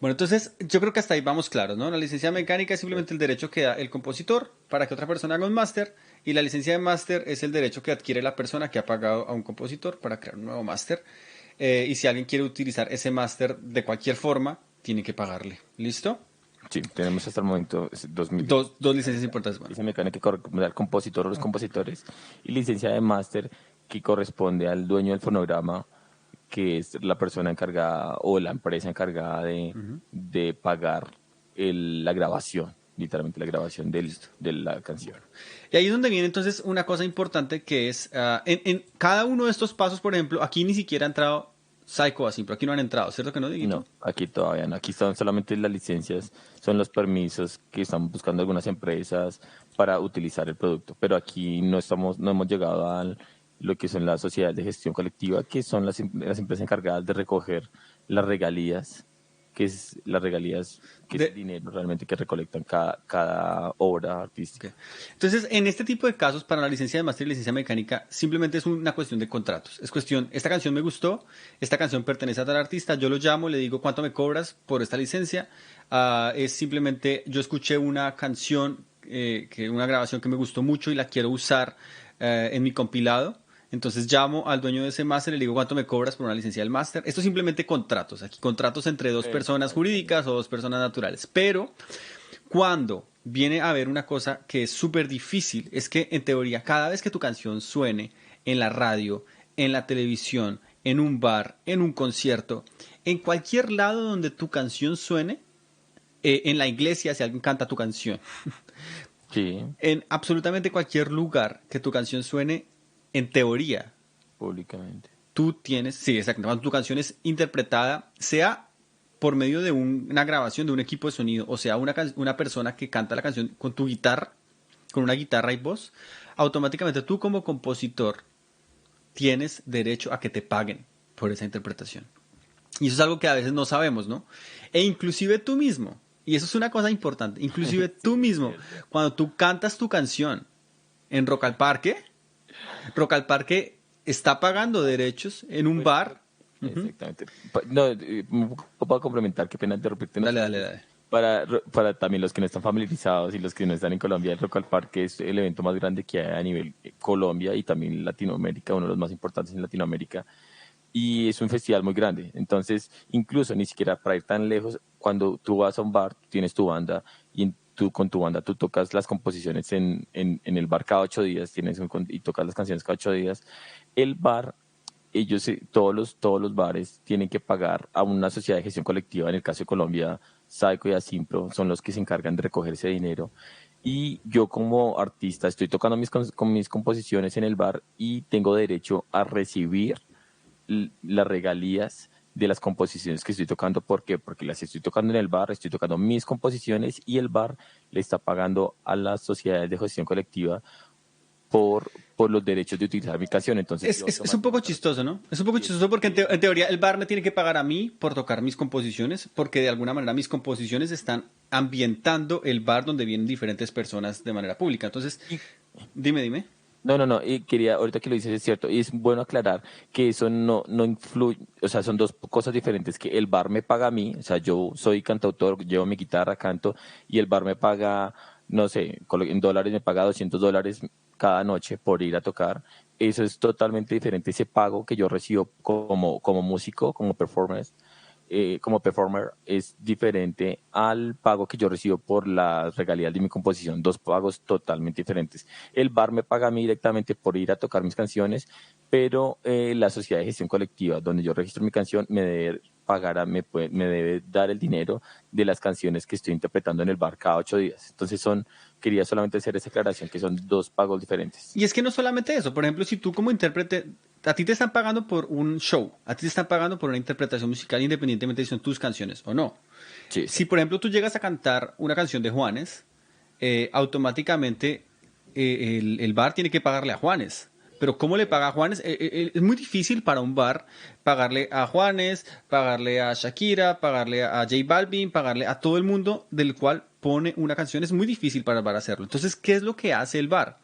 Bueno, entonces yo creo que hasta ahí vamos claros, ¿no? La licencia mecánica es simplemente el derecho que da el compositor para que otra persona haga un máster y la licencia de máster es el derecho que adquiere la persona que ha pagado a un compositor para crear un nuevo máster. Y si alguien quiere utilizar ese máster de cualquier forma, tiene que pagarle. ¿Listo? sí, tenemos hasta el momento 2000 Dos licencias licencias mecánicas. importantes. Bueno, Licencia mecánica que corresponde al compositor o los compositores y licencia de máster que corresponde al dueño del fonograma, que es la persona encargada o la empresa encargada de pagar la grabación, literalmente la grabación listo. de la canción. Bueno. Y ahí es donde viene entonces una cosa importante que es, en cada uno de estos pasos, por ejemplo, aquí ni siquiera ha entrado Psycho Asim, pero aquí no han entrado, ¿cierto que no, Dieguito? No, aquí todavía no. Aquí están solamente las licencias, son los permisos que están buscando algunas empresas para utilizar el producto. Pero aquí no estamos, no hemos llegado a lo que son las sociedades de gestión colectiva, que son las empresas encargadas de recoger las regalías, que es el De, dinero realmente que recolectan cada obra ok. artística. Entonces, en este tipo de casos, para la licencia de máster y licencia mecánica, simplemente es una cuestión de contratos. Es cuestión, esta canción me gustó, esta canción pertenece a tal artista, yo lo llamo, le digo cuánto me cobras por esta licencia. Es simplemente, yo escuché una canción, una grabación que me gustó mucho y la quiero usar en mi compilado. Entonces llamo al dueño de ese máster y le digo cuánto me cobras por una licencia del máster. Esto es simplemente contratos, aquí contratos entre dos personas jurídicas o dos personas naturales. Pero cuando viene a haber una cosa que es súper difícil, es que en teoría cada vez que tu canción suene en la radio, en la televisión, en un bar, en un concierto, en cualquier lado donde tu canción suene, en la iglesia si alguien canta tu canción, Sí, en absolutamente cualquier lugar que tu canción suene, en teoría, públicamente. tú tienes, sí, exacto, cuando tu canción es interpretada, sea por medio de una grabación de un equipo de sonido, o sea, una persona que canta la canción con tu guitarra, con una guitarra y voz, automáticamente tú como compositor tienes derecho a que te paguen por esa interpretación. Y eso es algo que a veces no sabemos, ¿no? E inclusive tú mismo, y eso es una cosa importante, inclusive Sí, tú es mismo, cierto. cuando tú cantas tu canción en Rock al Parque está pagando derechos en un Pues, bar. Ujú. exactamente. No, un poco para complementar, qué pena interrumpirte, no Dale, dale, solamente es dale. para también los que no están familiarizados y los que no están en Colombia, el Rock al Parque es el evento más grande que hay a nivel Colombia y también Latinoamérica, uno de los más importantes en Latinoamérica. Y es un festival muy grande. Entonces, incluso ni siquiera para ir tan lejos, cuando tú vas a un bar, tú tienes tu banda y tú con tu banda tú tocas las composiciones en el bar cada 8 días y tocas las canciones cada 8 días. El bar, todos los bares tienen que pagar a una sociedad de gestión colectiva, en el caso de Colombia, Saico y Asimpro son los que se encargan de recoger ese dinero. Y yo como artista estoy tocando con mis composiciones en el bar y tengo derecho a recibir las regalías de las composiciones que estoy tocando. ¿Por qué? Porque las estoy tocando en el bar, estoy tocando mis composiciones y el bar le está pagando a las sociedades de gestión colectiva por los derechos de utilizar mi canción. Entonces yo Es un poco automáticamente chistoso, ¿no? Es un poco sí, es chistoso porque bien en teoría chistoso. el bar me tiene que pagar a mí por tocar mis composiciones, porque de alguna manera mis composiciones están ambientando el bar donde vienen diferentes personas de manera pública. Entonces, Y dime, dime. No, y quería, ahorita que lo dices es cierto, y es bueno aclarar que eso no influye, o sea, son dos cosas diferentes, que el bar me paga a mí, o sea, yo soy cantautor, llevo mi guitarra, canto, y el bar me paga, no sé, en dólares me paga $200 cada noche por ir a tocar. Eso es totalmente diferente, ese pago que yo recibo como músico, como performer es diferente al pago que yo recibo por las regalías de mi composición, dos pagos totalmente diferentes. El bar me paga a mí directamente por ir a tocar mis canciones, pero la sociedad de gestión colectiva, donde yo registro mi canción, me debe pagar, me debe dar el dinero de las canciones que estoy interpretando en el bar cada 8 días. Entonces quería solamente hacer esa aclaración que son dos pagos diferentes. Y es que no solamente eso, por ejemplo, si tú como intérprete, a ti te están pagando por un show, a ti te están pagando por una interpretación musical independientemente si son tus canciones o no. Sí, Si exacto. por ejemplo tú llegas a cantar una canción de Juanes, automáticamente el bar tiene que pagarle a Juanes. Pero ¿cómo le paga a Juanes? Es muy difícil para un bar pagarle a Juanes, pagarle a Shakira, pagarle a J Balvin, pagarle a todo el mundo del cual pone una canción. Es muy difícil para el bar hacerlo. Entonces, ¿qué es lo que hace el bar?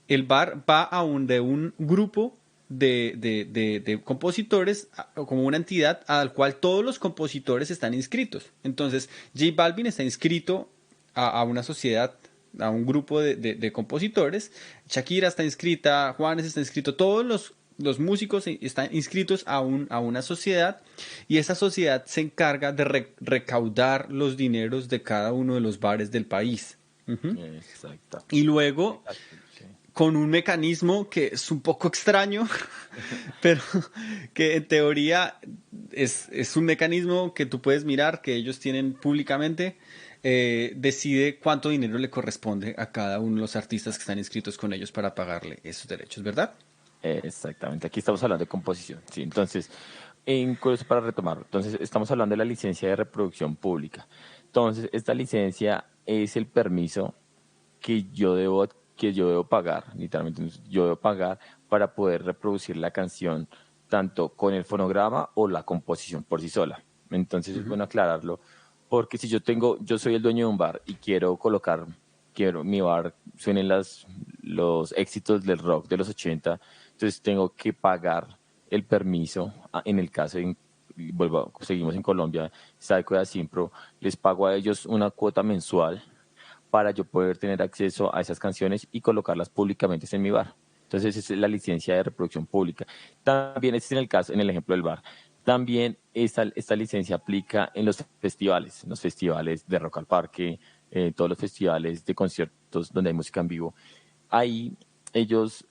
El bar va de un grupo de compositores como una entidad al cual todos los compositores están inscritos. Entonces, J Balvin está inscrito a una sociedad, a un grupo de compositores. Shakira está inscrita, Juanes está inscrito, todos los músicos están inscritos a una sociedad y esa sociedad se encarga de recaudar los dineros de cada uno de los bares del país. Ujú. Exacto. Y luego Exacto, sí. con un mecanismo que es un poco extraño, pero que en teoría es un mecanismo que tú puedes mirar, que ellos tienen públicamente, decide cuánto dinero le corresponde a cada uno de los artistas que están inscritos con ellos para pagarle esos derechos, ¿verdad? Exactamente, aquí estamos hablando de composición, sí. Entonces, para retomar, entonces estamos hablando de la licencia de reproducción pública. Entonces, esta licencia es el permiso que yo debo pagar, literalmente, yo debo pagar para poder reproducir la canción tanto con el fonograma o la composición por sí sola. Entonces, es bueno aclararlo, porque si yo soy el dueño de un bar y quiero mi bar suenen los éxitos del rock de los 80, entonces tengo que pagar el permiso, en el caso seguimos en Colombia, Saico y Asimpro, les pago a ellos una cuota mensual para yo poder tener acceso a esas canciones y colocarlas públicamente en mi bar. Entonces, esa es la licencia de reproducción pública. También este es en el ejemplo del bar. También esta licencia aplica en los festivales de Rock al Parque, todos los festivales de conciertos donde hay música en vivo. Ahí los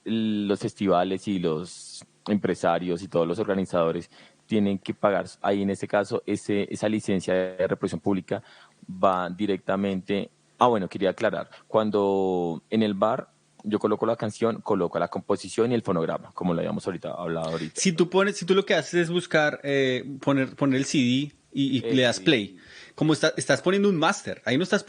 festivales y los empresarios y todos los organizadores tienen que pagar, ahí en este caso, esa licencia de reproducción pública va directamente. Ah, bueno, quería aclarar, cuando en el bar yo coloco la canción, coloco la composición y el fonograma, como lo habíamos hablado ahorita. Si tú lo que haces es buscar, poner el CD y le das Sí, play, como estás poniendo un máster, ahí no estás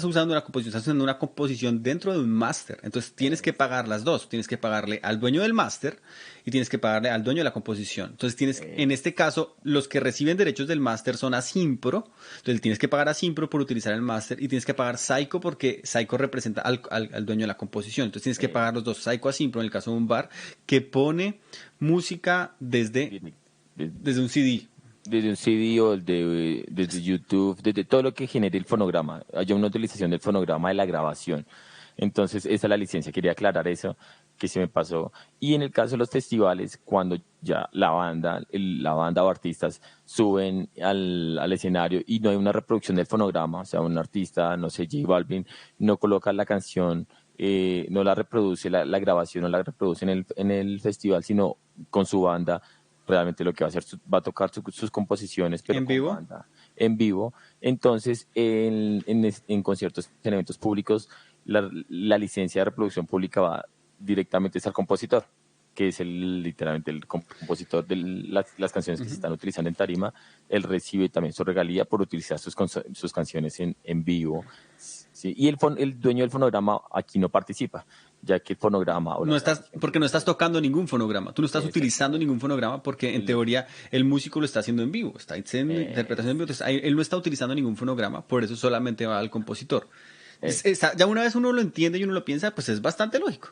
usando una composición, estás usando una composición dentro de un máster. Entonces tienes que pagar las dos, tienes que pagarle al dueño del máster y tienes que pagarle al dueño de la composición. Entonces en este caso, los que reciben derechos del máster son Asimpro, entonces tienes que pagar a Asimpro por utilizar el máster y tienes que pagar Saico porque Saico representa al dueño de la composición. Entonces tienes que pagar los dos, Saico Asimpro en el caso de un bar que pone música desde un CD. desde un CD o desde YouTube, desde todo lo que genere el fonograma. Hay una utilización del fonograma de la grabación. Entonces, esa es la licencia. Quería aclarar eso, que se me pasó. Y en el caso de los festivales, cuando ya la banda o artistas suben al escenario y no hay una reproducción del fonograma, o sea, un artista, no sé, J Balvin, no coloca la canción, no la reproduce, la grabación no la reproduce en el festival, sino con su banda, realmente lo que va a hacer, va a tocar sus composiciones, pero ¿En con vivo? banda, en vivo. Entonces, en conciertos, en eventos públicos, la licencia de reproducción pública va directamente al compositor, que es literalmente el compositor de las canciones que se están utilizando en tarima. Él recibe también su regalía por utilizar sus canciones en vivo. Sí, y el dueño del fonograma aquí no participa, ya que el fonograma o la grabación Porque no estás tocando ningún fonograma, tú no estás utilizando exactamente. ningún fonograma porque en Él- teoría el músico lo está haciendo en vivo, está haciendo interpretación en vivo, es- entonces él no está utilizando ningún fonograma, por eso solamente va al compositor. es- Ya una vez uno lo entiende y uno lo piensa, pues es bastante lógico.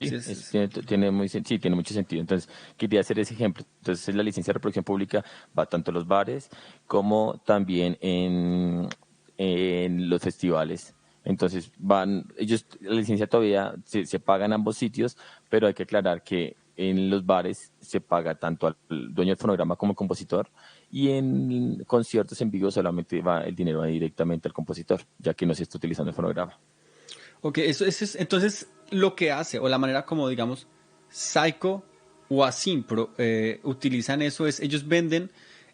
Sí, eso tiene mucho sentido. Entonces, quería hacer ese ejemplo. Entonces, la licencia de reproducción pública va tanto en los bares como también en los festivales. Entonces, la licencia todavía se paga en ambos sitios, pero hay que aclarar que en los bares se paga tanto al dueño del fonograma como al compositor, y en conciertos en vivo solamente va el dinero ahí directamente al compositor, ya que no se está utilizando el fonograma. ok, eso es entonces lo que hace, o la manera como, digamos, Psycho o Asimpro utilizan eso es, ellos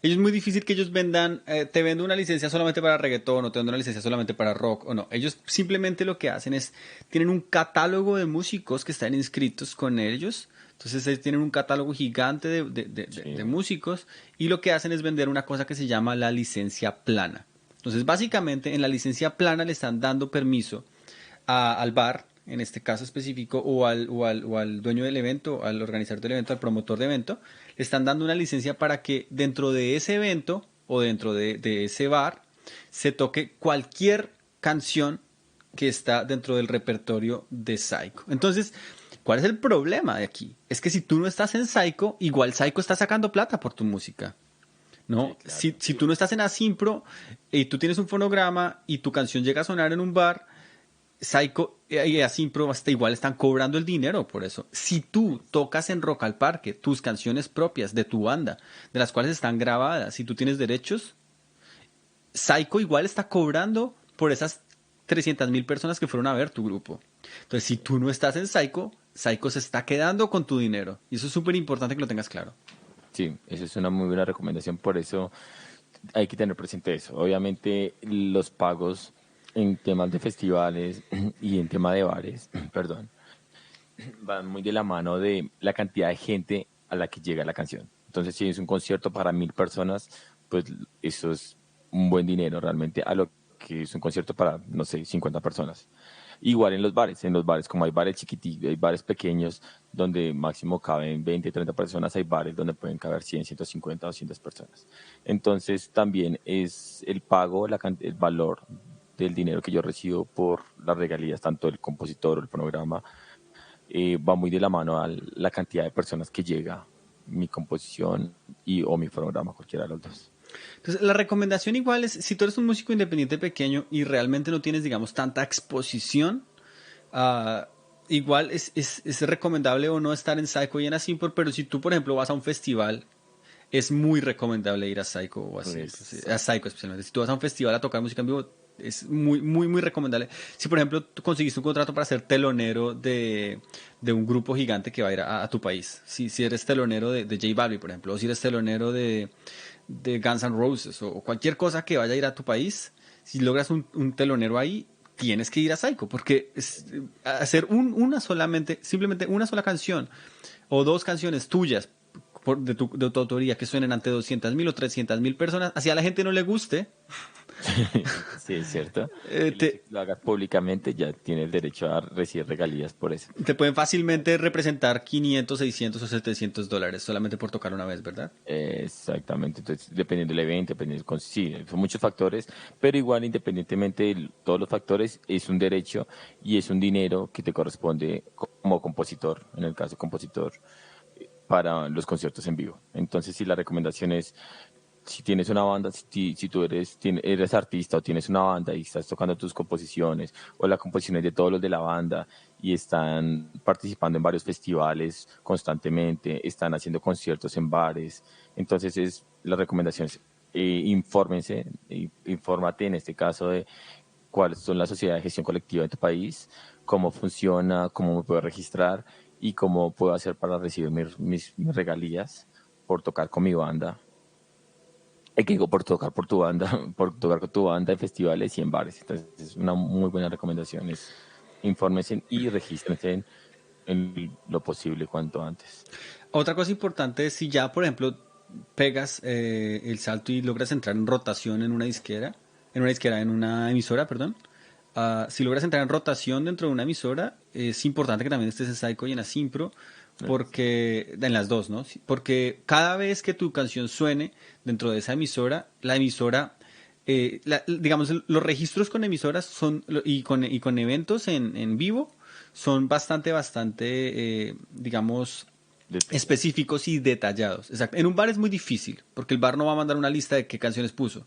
es muy difícil que ellos vendan, te vendo una licencia solamente para reggaetón o te vendo una licencia solamente para rock o no. Ellos simplemente lo que hacen es, tienen un catálogo de músicos que están inscritos con ellos. Entonces ellos tienen un catálogo gigante de Sí, músicos y lo que hacen es vender una cosa que se llama la licencia plana. Entonces básicamente en la licencia plana le están dando permiso al bar, en este caso específico, o al dueño del evento, al organizador del evento, al promotor de evento, le están dando una licencia para que dentro de ese evento o dentro de ese bar se toque cualquier canción que está dentro del repertorio de Psycho. Entonces, ¿cuál es el problema de aquí? Es que si tú no estás en Psycho, igual Psycho está sacando plata por tu música. sí, ¿No? claro. Si tú no estás en Asimpro y tú tienes un fonograma y tu canción llega a sonar en un bar, Psycho y Asimpro hasta igual están cobrando el dinero por eso. Si tú tocas en Rock al Parque tus canciones propias de tu banda, de las cuales están grabadas, si tú tienes derechos, Psycho igual está cobrando por esas 300.000 personas que fueron a ver tu grupo. Entonces, si tú no estás en Psycho, Psycho se está quedando con tu dinero. Y eso es súper importante que lo tengas claro. Sí, esa es una muy buena recomendación, por eso hay que tener presente eso. Obviamente los pagos en temas de festivales y en tema de bares, perdón, van muy de la mano de la cantidad de gente a la que llega la canción. Entonces, si es un concierto para 1.000 personas, pues eso es un buen dinero realmente a lo que es un concierto para, no sé, 50 personas. Igual en los bares, como hay bares chiquititos, hay bares pequeños donde máximo caben 20, 30 personas, hay bares donde pueden caber 100, 150, 200 personas. Entonces, también es el pago, el valor del dinero que yo recibo por las regalías, tanto del compositor o el fonograma, va muy de la mano a la cantidad de personas que llega mi composición o mi fonograma, cualquiera de los dos. Entonces, la recomendación igual es, si tú eres un músico independiente pequeño y realmente no tienes, digamos, tanta exposición, ah, igual es recomendable o no estar en Psycho y en Asimpro, pero si tú, por ejemplo, vas a un festival, es muy recomendable ir a Psycho o Asimpro, sí, a Exacto. Psycho especialmente. Si tú vas a un festival a tocar música en vivo, es muy, muy, muy recomendable. Si, por ejemplo, tú conseguiste un contrato para ser telonero de un grupo gigante que va a ir a tu país, si eres telonero de J Balvin, por ejemplo, o si eres telonero de Guns N' Roses o cualquier cosa que vaya a ir a tu país, si logras un telonero ahí, tienes que ir a Psycho, porque hacer una solamente, simplemente una sola canción o dos canciones tuyas de tu autoría que suenen ante 200.000 o 300.000 personas, así a la gente no le guste, Sí, es cierto. eh, El hecho te, de que lo hagas públicamente ya tiene el derecho a recibir regalías por eso. te pueden fácilmente representar 500, 600 o $700 solamente por tocar una vez, ¿verdad? Exactamente, entonces dependiendo del evento, sí, son muchos factores, pero igual independientemente de todos los factores, es un derecho y es un dinero que te corresponde como compositor, en el caso compositor, para los conciertos en vivo. Entonces, sí, la recomendación es, si tienes una banda, si tú eres artista o tienes una banda y estás tocando tus composiciones o las composiciones de todos los de la banda y están participando en varios festivales constantemente, están haciendo conciertos en bares, entonces la recomendación es infórmense, infórmate en este caso de cuáles son las sociedades de gestión colectiva de tu país, cómo funciona, cómo me puedo registrar y cómo puedo hacer para recibir mis regalías por tocar con mi banda, que digo, por tocar por tu banda, por tocar con tu banda en festivales y en bares. Entonces, es una muy buena recomendación, es infórmense y regístrense en lo posible cuanto antes. Otra cosa importante es si ya, por ejemplo, pegas el salto y logras entrar en rotación en una emisora, perdón. Si logras entrar en rotación dentro de una emisora, es importante que también estés en Psycho y en Asimpro, porque en las dos, ¿no? Porque cada vez que tu canción suene dentro de esa emisora, la emisora, digamos, los registros con emisoras y con eventos en vivo son bastante, digamos, Detallado. específicos y detallados. Exacto. En un bar es muy difícil, porque el bar no va a mandar una lista de qué canciones puso.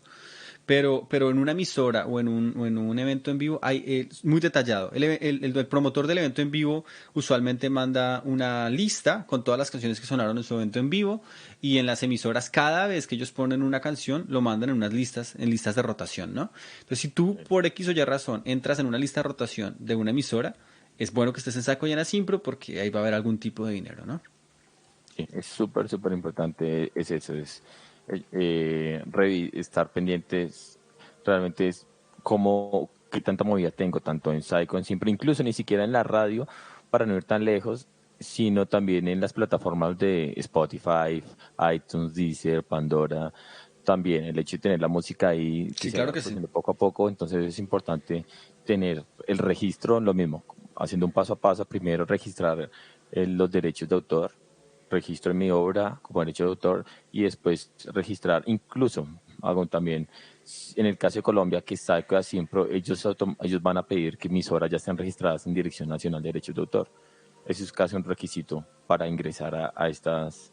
Pero en una emisora o en un evento en vivo hay muy detallado. El promotor del evento en vivo usualmente manda una lista con todas las canciones que sonaron en su evento en vivo y en las emisoras cada vez que ellos ponen una canción lo mandan en unas listas, en listas de rotación, ¿no? Entonces si tú por X o Y razón entras en una lista de rotación de una emisora, es bueno que estés en Saco y en Simpro porque ahí va a haber algún tipo de dinero, ¿no? Sí, es súper, súper importante, es eso, es estar pendientes, realmente es como qué tanta movida tengo, tanto en Psycho, en Siempre, incluso ni siquiera en la radio, para no ir tan lejos, sino también en las plataformas de Spotify, iTunes, Deezer, Pandora, también el hecho de tener la música ahí que Sí, se va claro que sí. reproduciendo poco a poco, entonces es importante tener el registro, lo mismo, haciendo un paso a paso, primero registrar los derechos de autor, registro en mi obra como derecho de autor y después registrar, incluso hago también, en el caso de Colombia, que está siempre, ellos van a pedir que mis obras ya estén registradas en Dirección Nacional de Derechos de Autor. Eso es casi un requisito para ingresar a estas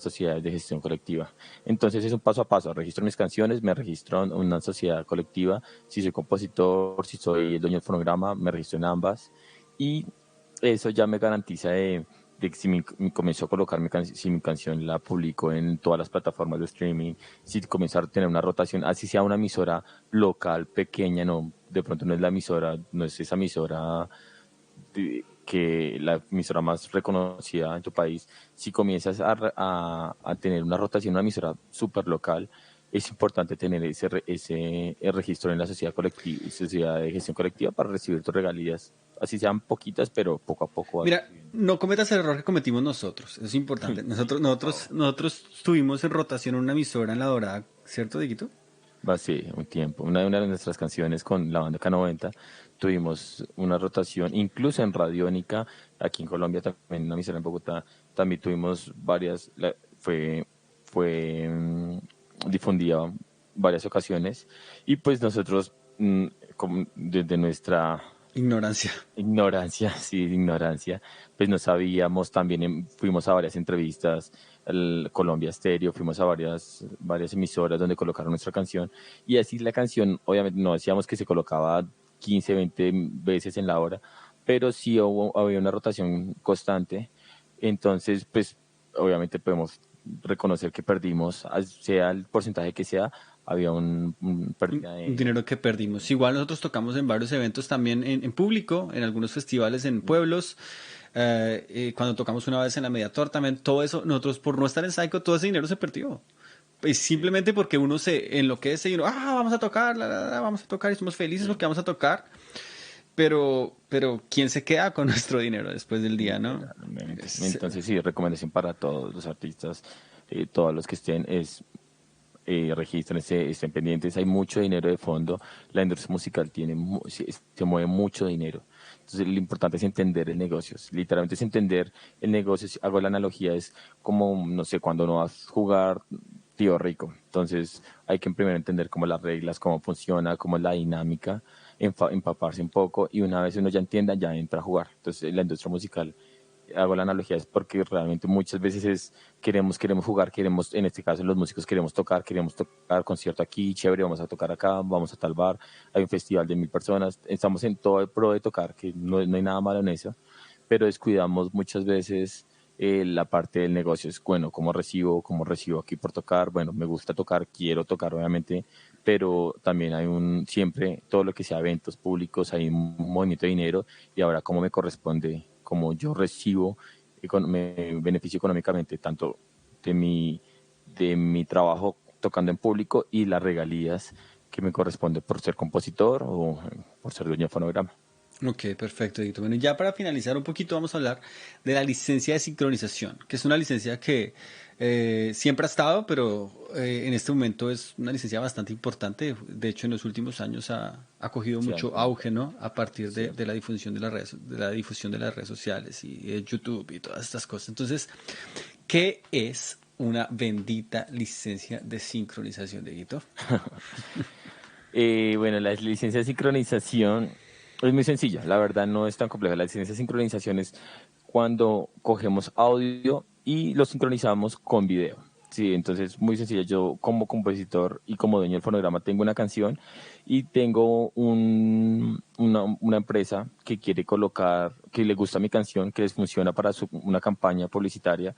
sociedades de gestión colectiva. Entonces es un paso a paso, registro mis canciones, me registro en una sociedad colectiva, si soy compositor, si soy el dueño del fonograma, me registro en ambas y eso ya me garantiza de que si comienzo a colocar si mi canción la publico en todas las plataformas de streaming, si comienzo a tener una rotación, así sea una emisora local, pequeña, no, de pronto no es la emisora, no es esa emisora que la emisora más reconocida en tu país, si comienzas a tener una rotación, una emisora súper local, es importante tener ese registro en la sociedad colectiva, sociedad de gestión colectiva para recibir tus regalías, así sean poquitas, pero poco a poco vas Mira, recibiendo. no cometas el error que cometimos nosotros, eso es importante. Sí, Nosotros, por nosotros, favor. nosotros estuvimos en rotación en una emisora en La Dorada, ¿cierto, Dieguito? Va, sí, un tiempo. Una de nuestras canciones con la banda K90 tuvimos una rotación, incluso en Radiónica, aquí en Colombia también, en una emisora en Bogotá, también tuvimos varias, fue difundida varias ocasiones y pues nosotros, desde nuestra Ignorancia. ignorancia, sí, ignorancia. Pues no sabíamos, también fuimos a varias entrevistas, al Colombia Stereo, fuimos a varias emisoras donde colocaron nuestra canción. Y así la canción, obviamente no decíamos que se colocaba 15 20 veces en la hora, pero sí había una rotación constante. Entonces, pues obviamente podemos reconocer que perdimos, sea el porcentaje que sea, había pérdida Un de... dinero que perdimos. Igual nosotros tocamos en varios eventos también en público, en algunos festivales en pueblos. Cuando tocamos una vez en la Mediator también, todo eso, nosotros por no estar en Psycho, todo ese dinero se perdió. Es Sí. simplemente porque uno se enloquece y uno, vamos a tocar, vamos a tocar y somos felices porque vamos a tocar. Pero ¿quién se queda con nuestro dinero después del día, no? Literalmente. Es- Entonces, sí, recomendación para todos los artistas, todos los que estén, es regístrense, estén pendientes. Hay mucho dinero de fondo. La industria musical se mueve mucho dinero. Entonces, lo importante es entender el negocio. Literalmente es entender el negocio. Si hago la analogía, es como, no sé, cuando no vas a jugar tío rico. Entonces, hay que primero entender cómo las reglas, cómo funciona, cómo es la dinámica, empaparse un poco y una vez uno ya entienda, ya entra a jugar. Entonces, la industria musical, hago la analogía, es porque realmente muchas veces queremos jugar, queremos, en este caso los músicos queremos tocar concierto aquí, chévere, vamos a tocar acá, vamos a tal bar, hay un festival de 1000 personas, estamos en todo el pro de tocar, que no hay nada malo en eso, pero descuidamos muchas veces la parte del negocio. Es bueno, cómo recibo aquí por tocar, bueno, me gusta tocar, quiero tocar obviamente, pero también hay siempre, todo lo que sea eventos públicos, hay un movimiento de dinero y ahora cómo me corresponde, cómo yo recibo, me beneficio económicamente tanto de de mi trabajo tocando en público y las regalías que me corresponde por ser compositor o por ser dueño de fonograma. Ok, perfecto, Edito. Bueno, y ya para finalizar un poquito vamos a hablar de la licencia de sincronización, que es una licencia que siempre ha estado, pero en este momento es una licencia bastante importante. De hecho, en los últimos años ha cogido Sí, ha mucho auge, incrementado. ¿no? A partir de Cierto. la difusión de las redes sociales y de YouTube y todas estas cosas. Entonces, ¿qué es una bendita licencia de sincronización, Edito? Bueno, la licencia de sincronización. Es muy sencilla, la verdad no es tan compleja. La licencia de sincronización es cuando cogemos audio y lo sincronizamos con video. Sí, entonces muy sencilla. Yo como compositor y como dueño del fonograma tengo una canción y tengo una empresa que quiere colocar, que le gusta mi canción, que les funciona para una campaña publicitaria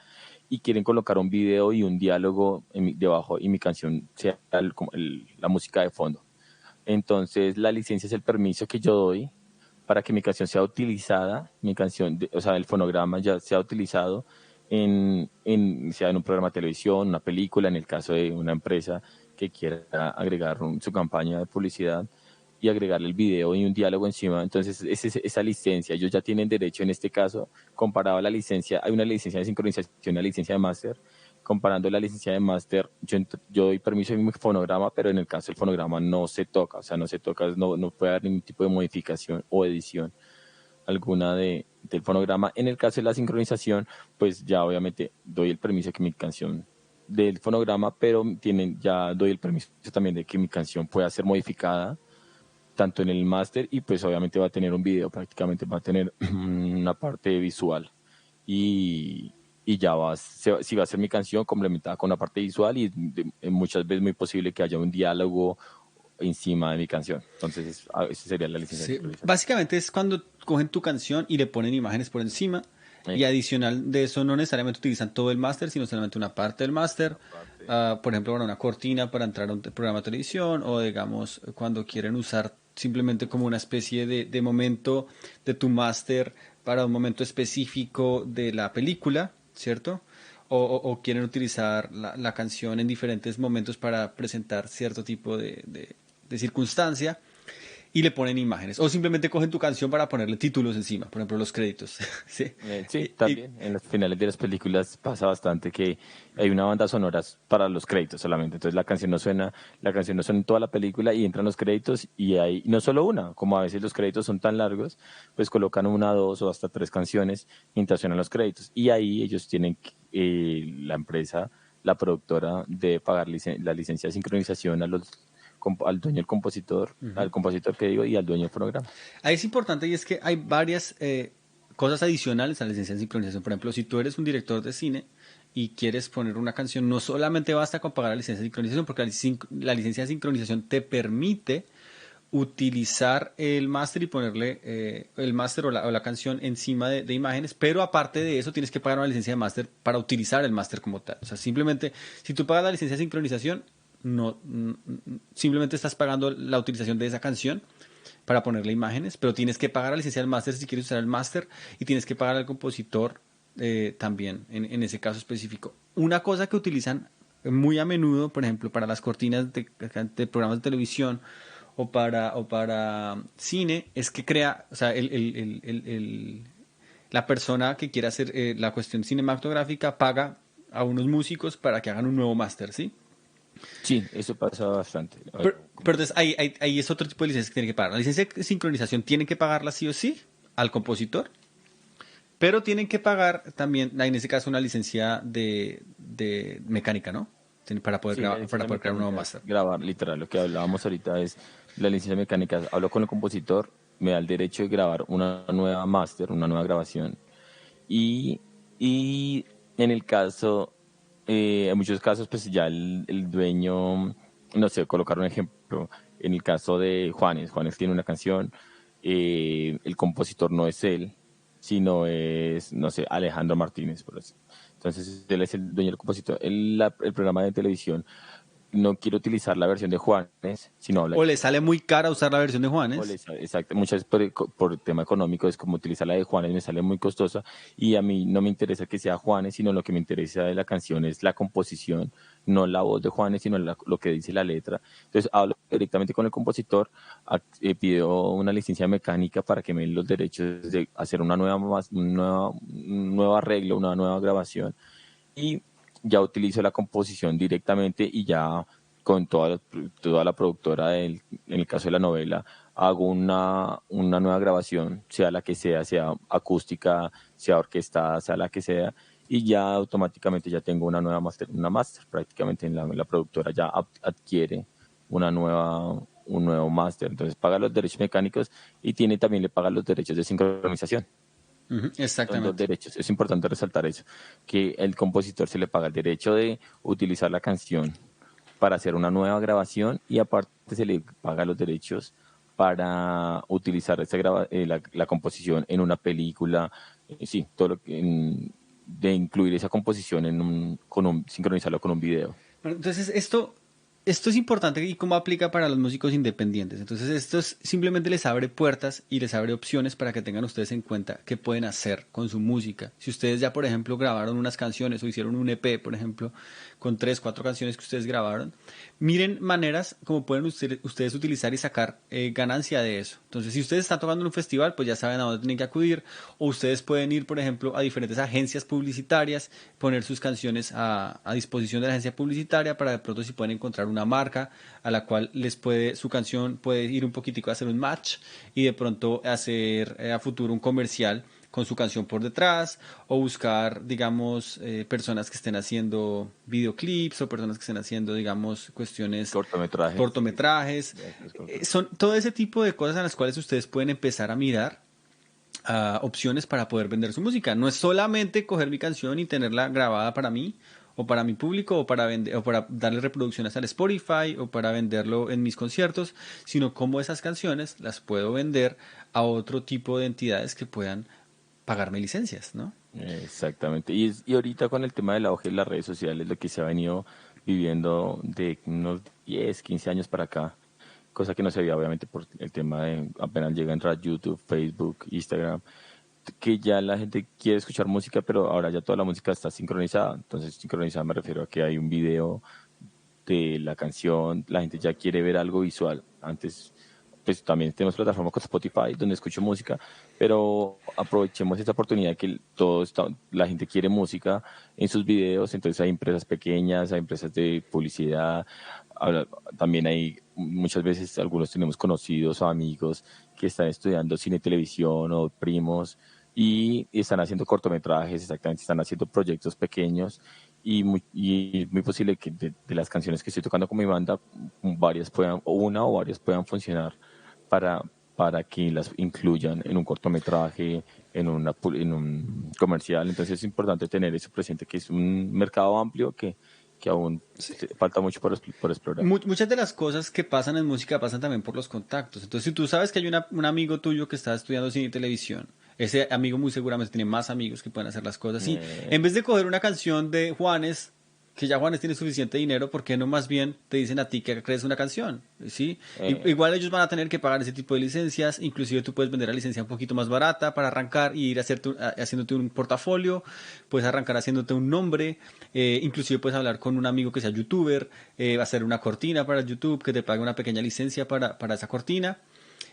y quieren colocar un video y un diálogo debajo y mi canción sea la música de fondo. Entonces, la licencia es el permiso que yo doy para que mi canción sea utilizada, o sea, el fonograma ya sea utilizado sea en un programa de televisión, una película, en el caso de una empresa que quiera agregar su campaña de publicidad y agregarle el video y un diálogo encima. Entonces, esa licencia, ellos ya tienen derecho en este caso, comparado a la licencia, hay una licencia de sincronización y una licencia de máster. Comparando la licencia de máster, yo doy permiso en mi fonograma, pero en el caso del fonograma no se toca, o sea, no se toca, no puede haber ningún tipo de modificación o edición alguna del fonograma. En el caso de la sincronización, pues ya obviamente doy el permiso de que mi canción del fonograma, pero ya doy el permiso también de que mi canción pueda ser modificada tanto en el máster y pues obviamente va a tener un video, prácticamente va a tener una parte visual y ya si va a ser mi canción complementada con la parte visual y muchas veces muy posible que haya un diálogo encima de mi canción. Entonces, esa sería la licencia de Sí, sincronización. básicamente es cuando cogen tu canción y le ponen imágenes por encima y Ex- adicional de eso no necesariamente utilizan todo el máster, sino solamente una parte del máster. Aparte. Por ejemplo, para una cortina para entrar a un programa de televisión o digamos cuando quieren usar simplemente como una especie de momento de tu máster para un momento específico de la película, ¿cierto? O quieren utilizar la canción en diferentes momentos para presentar cierto tipo de circunstancia y le ponen imágenes. O simplemente cogen tu canción para ponerle títulos encima, por ejemplo, los créditos. ¿Sí? Sí, Y también en los finales de las películas pasa bastante que hay una banda sonora para los créditos solamente. Entonces la canción no suena en toda la película y entran los créditos y hay no solo una, como a veces los créditos son tan largos, pues colocan una, dos o hasta tres canciones mientras suenan los créditos. Y ahí ellos la empresa, la productora, de pagar la licencia de sincronización al dueño del compositor, al compositor que digo, y al dueño del fonograma. ahí es importante y es que hay varias cosas adicionales a la licencia de sincronización. Por ejemplo, si tú eres un director de cine y quieres poner una canción, no solamente basta con pagar la licencia de sincronización, porque la licencia de sincronización te permite utilizar el máster y ponerle el máster o la canción encima de imágenes, pero aparte de eso tienes que pagar una licencia de máster para utilizar el máster como tal. O sea, simplemente, si tú pagas la licencia de sincronización, no, simplemente estás pagando la utilización de esa canción para ponerle imágenes, pero tienes que pagar la licencia del máster si quieres usar el máster y tienes que pagar al compositor también en ese caso específico. Una cosa que utilizan muy a menudo, por ejemplo, para las cortinas de programas de televisión o para cine, es que crea, o sea, la persona que quiere hacer la cuestión cinematográfica paga a unos músicos para que hagan un nuevo máster, ¿sí? Sí, eso pasa bastante. Pero entonces ahí es otro tipo de licencia que tiene que pagar. La licencia de sincronización tienen que pagarla sí o sí al compositor, pero tienen que pagar también, en ese caso, una licencia de mecánica, ¿no? Para poder, Sí, la para licencia poder crear un nuevo mecánica es máster. grabar, literal. Lo que hablábamos ahorita es la licencia mecánica. Hablo con el compositor, me da el derecho de grabar una nueva máster, una nueva grabación. Y, y en el caso, en muchos casos, pues ya el dueño, no sé, colocar un ejemplo. En el caso de Juanes tiene una canción, el compositor no es él, sino es, no sé, Alejandro Martínez, por así. Entonces, él es el dueño del compositor. El programa de televisión no quiere utilizar la versión de Juanes, sino habla O le sale muy cara usar la versión de Juanes. exacto, muchas veces por tema económico es como utilizar la de Juanes, me sale muy costosa y a mí no me interesa que sea Juanes, sino lo que me interesa de la canción es la composición, no la voz de Juanes, sino lo que dice la letra. Entonces hablo directamente con el compositor, pido una licencia mecánica para que me den los derechos de hacer un nuevo arreglo, una nueva grabación y ya utilizo la composición directamente y ya con toda la productora en el caso de la novela, hago una nueva grabación, sea la que sea acústica, sea orquestada, sea la que sea, y ya automáticamente ya tengo una master prácticamente en la productora ya adquiere una nueva, un nuevo máster. Entonces paga los derechos mecánicos y también le paga los derechos de sincronización. Ujú, Son dos exactamente. derechos. Es importante resaltar eso, que el compositor se le paga el derecho de utilizar la canción para hacer una nueva grabación y aparte se le paga los derechos para utilizar la composición en una película, sí, todo lo que de incluir esa composición sincronizarlo con un video. Bueno, entonces esto es importante y cómo aplica para los músicos independientes. Entonces simplemente les abre puertas y les abre opciones para que tengan ustedes en cuenta qué pueden hacer con su música. Si ustedes ya, por ejemplo, grabaron unas canciones o hicieron un EP, por ejemplo, con 3, 4 canciones que ustedes grabaron, miren maneras como pueden ustedes utilizar y sacar ganancia de eso. Entonces, si ustedes están tocando en un festival, pues ya saben a dónde tienen que acudir, o ustedes pueden ir, por ejemplo, a diferentes agencias publicitarias, poner sus canciones a disposición de la agencia publicitaria para de pronto si pueden encontrar una marca a la cual su canción puede ir un poquitico a hacer un match y de pronto hacer a futuro un comercial con su canción por detrás o buscar, digamos, personas que estén haciendo videoclips o personas que estén haciendo, digamos, cuestiones, Cortometrajes. cortometrajes. Son todo ese tipo de cosas en las cuales ustedes pueden empezar a mirar opciones para poder vender su música. No es solamente coger mi canción y tenerla grabada para mí o para mi público o para darle reproducciones al Spotify o para venderlo en mis conciertos, sino cómo esas canciones las puedo vender a otro tipo de entidades que puedan pagarme licencias, ¿no? Exactamente. Y ahorita con el tema del auge de las redes sociales, lo que se ha venido viviendo de unos 10 15 años para acá, cosa que no se veía obviamente por el tema de apenas llega a entrar YouTube, Facebook, Instagram, que ya la gente quiere escuchar música, pero ahora ya toda la música está sincronizada. Entonces, sincronizada me refiero a que hay un video de la canción, la gente ya quiere ver algo visual. Antes, pues también tenemos plataformas con Spotify donde escucho música, pero aprovechemos esta oportunidad que la gente quiere música en sus videos, entonces hay empresas pequeñas, hay empresas de publicidad, también hay muchas veces algunos tenemos conocidos o amigos que están estudiando cine y televisión o primos y están haciendo cortometrajes, exactamente, están haciendo proyectos pequeños y muy posible que de las canciones que estoy tocando con mi banda, varias puedan, o una o varias puedan funcionar para, para que las incluyan en un cortometraje, en un comercial. Entonces es importante tener eso presente, que es un mercado amplio que aún falta mucho por explorar. Muchas de las cosas que pasan en música pasan también por los contactos. Entonces, si tú sabes que hay un amigo tuyo que está estudiando cine y televisión, ese amigo muy seguramente tiene más amigos que pueden hacer las cosas. Y en vez de coger una canción de Juanes, que ya Juanes tiene suficiente dinero, ¿por qué no más bien te dicen a ti que crees una canción? ¿Sí? Igual ellos van a tener que pagar ese tipo de licencias, inclusive tú puedes vender la licencia un poquito más barata para arrancar y ir haciéndote un portafolio, puedes arrancar haciéndote un nombre, inclusive puedes hablar con un amigo que sea youtuber, hacer una cortina para YouTube, que te pague una pequeña licencia para esa cortina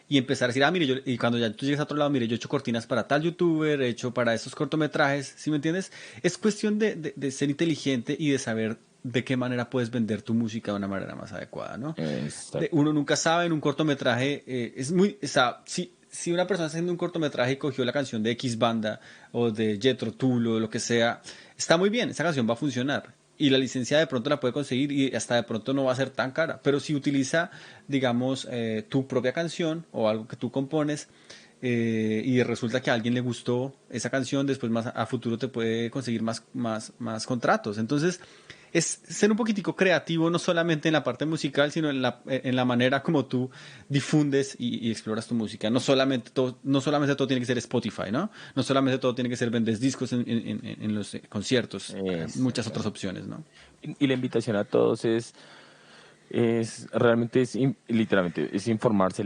y empezar a decir, mire, y cuando ya tú llegues a otro lado, mire, yo he hecho cortinas para tal youtuber, he hecho para esos cortometrajes, ¿sí me entiendes? Es cuestión de ser inteligente y de saber de qué manera puedes vender tu música de una manera más adecuada, ¿no? Exacto. Uno nunca sabe en un cortometraje, o sea, si una persona está haciendo un cortometraje y cogió la canción de X banda o de Jethro Tull o lo que sea, está muy bien, esa canción va a funcionar. Y la licencia de pronto la puede conseguir y hasta de pronto no va a ser tan cara. Pero si utiliza, digamos, tu propia canción o algo que tú compones y resulta que a alguien le gustó esa canción, después más a futuro te puede conseguir más contratos. Entonces, es ser un poquitico creativo, no solamente en la parte musical, sino en la manera como tú difundes y exploras tu música. No solamente todo tiene que ser Spotify, ¿no? No solamente todo tiene que ser vendes discos en los conciertos. Hay muchas otras Exactamente. opciones, ¿no? Y la invitación a todos es realmente, literalmente, es informarse,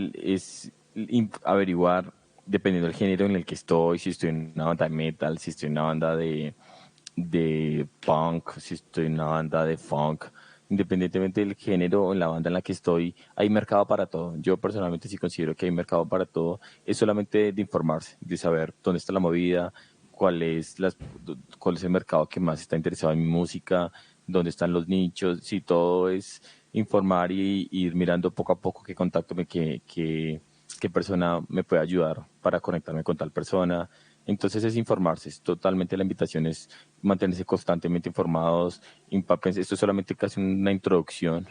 averiguar, dependiendo del género en el que estoy, si estoy en una banda de metal, si estoy en una banda de punk, si estoy en una banda de funk, independientemente del género o en la banda en la que estoy, hay mercado para todo. Yo personalmente sí considero que hay mercado para todo. Es solamente de informarse, de saber dónde está la movida, cuál es el mercado que más está interesado en mi música, dónde están los nichos, si todo es informar y ir mirando poco a poco qué contacto qué persona me puede ayudar para conectarme con tal persona. Entonces es informarse, es totalmente la invitación es mantenerse constantemente informados, empápense. Esto es solamente casi una introducción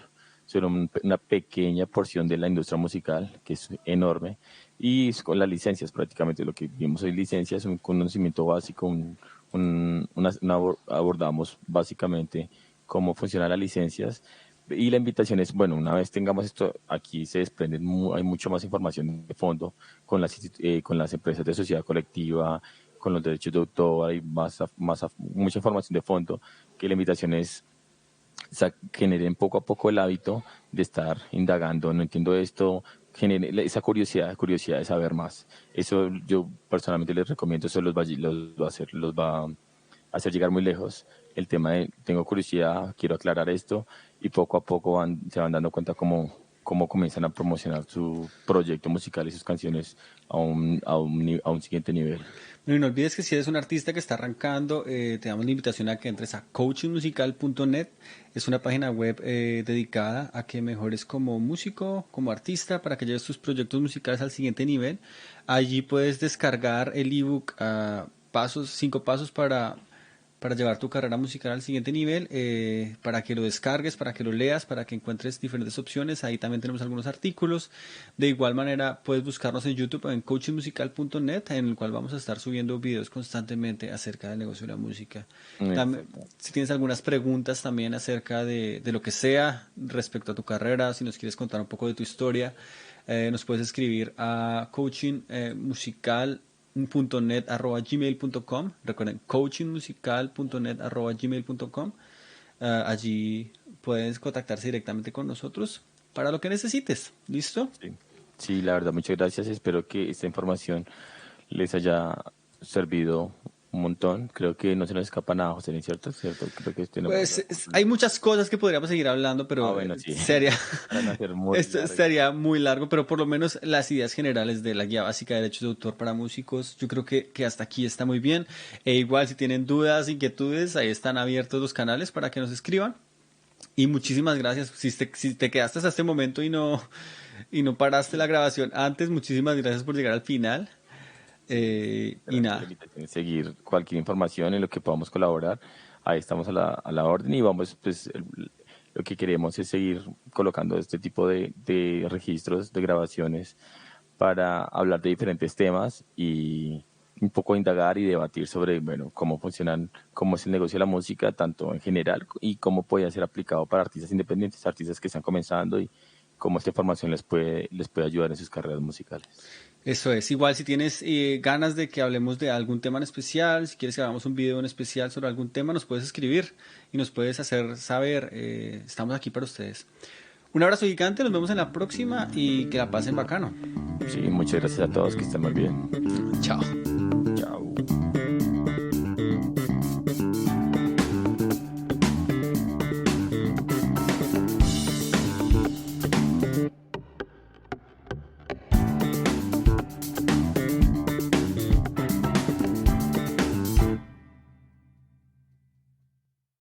sobre una pequeña porción de la industria musical, que es enorme, y con las licencias prácticamente. Lo que vimos hoy, licencias, un conocimiento básico, abordamos básicamente cómo funcionan las licencias. Y la invitación es, bueno, una vez tengamos esto, aquí se desprende, hay mucho más información de fondo con las empresas de sociedad colectiva, con los derechos de autor, hay mucha información de fondo, que la invitación es generen poco a poco el hábito de estar indagando, no entiendo esto, genere esa curiosidad de saber más. Eso yo personalmente les recomiendo, eso los va a hacer llegar muy lejos. El tema de tengo curiosidad, quiero aclarar esto, y poco a poco se van dando cuenta cómo comienzan a promocionar su proyecto musical y sus canciones a un siguiente nivel. Y no olvides que si eres un artista que está arrancando, te damos la invitación a que entres a coachingmusical.net. Es una página web dedicada a que mejores como músico, como artista, para que lleves tus proyectos musicales al siguiente nivel. Allí puedes descargar el ebook pasos, 5 pasos para llevar tu carrera musical al siguiente nivel, para que lo descargues, para que lo leas, para que encuentres diferentes opciones. Ahí también tenemos algunos artículos. De igual manera, puedes buscarnos en YouTube en coachingmusical.net, en el cual vamos a estar subiendo videos constantemente acerca del negocio de la música. Exacto. Si tienes algunas preguntas también acerca de lo que sea respecto a tu carrera, si nos quieres contar un poco de tu historia, nos puedes escribir a coachingmusical.net@gmail.com. Recuerden, coachingmusical.net@gmail.com. Allí puedes contactarse directamente con nosotros para lo que necesites. ¿Listo? Sí. Sí, la verdad, muchas gracias. Espero que esta información les haya servido un montón. Creo que no se nos escapa nada, José, ¿cierto? ¿Cierto? Creo que tenemos Pues la hay conclusión. muchas cosas que podríamos seguir hablando, Ah, pero bueno, sí. sería, Para no hacer muy esto largo. sería muy largo, pero por lo menos las ideas generales de la guía básica de derechos de autor para músicos, yo creo que hasta aquí está muy bien. E igual si tienen dudas, inquietudes, ahí están abiertos los canales para que nos escriban. Y muchísimas gracias. Si te quedaste hasta este momento y no paraste la grabación antes, muchísimas gracias por llegar al final. Sí, Y gracias por la nada, invitación. Seguir cualquier información en lo que podamos colaborar. Ahí estamos a la orden y vamos, pues, lo que queremos es seguir colocando este tipo de registros, de grabaciones para hablar de diferentes temas y un poco indagar y debatir sobre, bueno, cómo funcionan, cómo es el negocio de la música, tanto en general y cómo puede ser aplicado para artistas independientes, artistas que están comenzando y cómo esta información les puede ayudar en sus carreras musicales. eso es. Igual si tienes ganas de que hablemos de algún tema en especial, si quieres que hagamos un video en especial sobre algún tema, nos puedes escribir y nos puedes hacer saber. Estamos aquí para ustedes. Un abrazo gigante, nos vemos en la próxima y que la pasen bacano. Sí, muchas gracias a todos, que estén muy bien. Chao.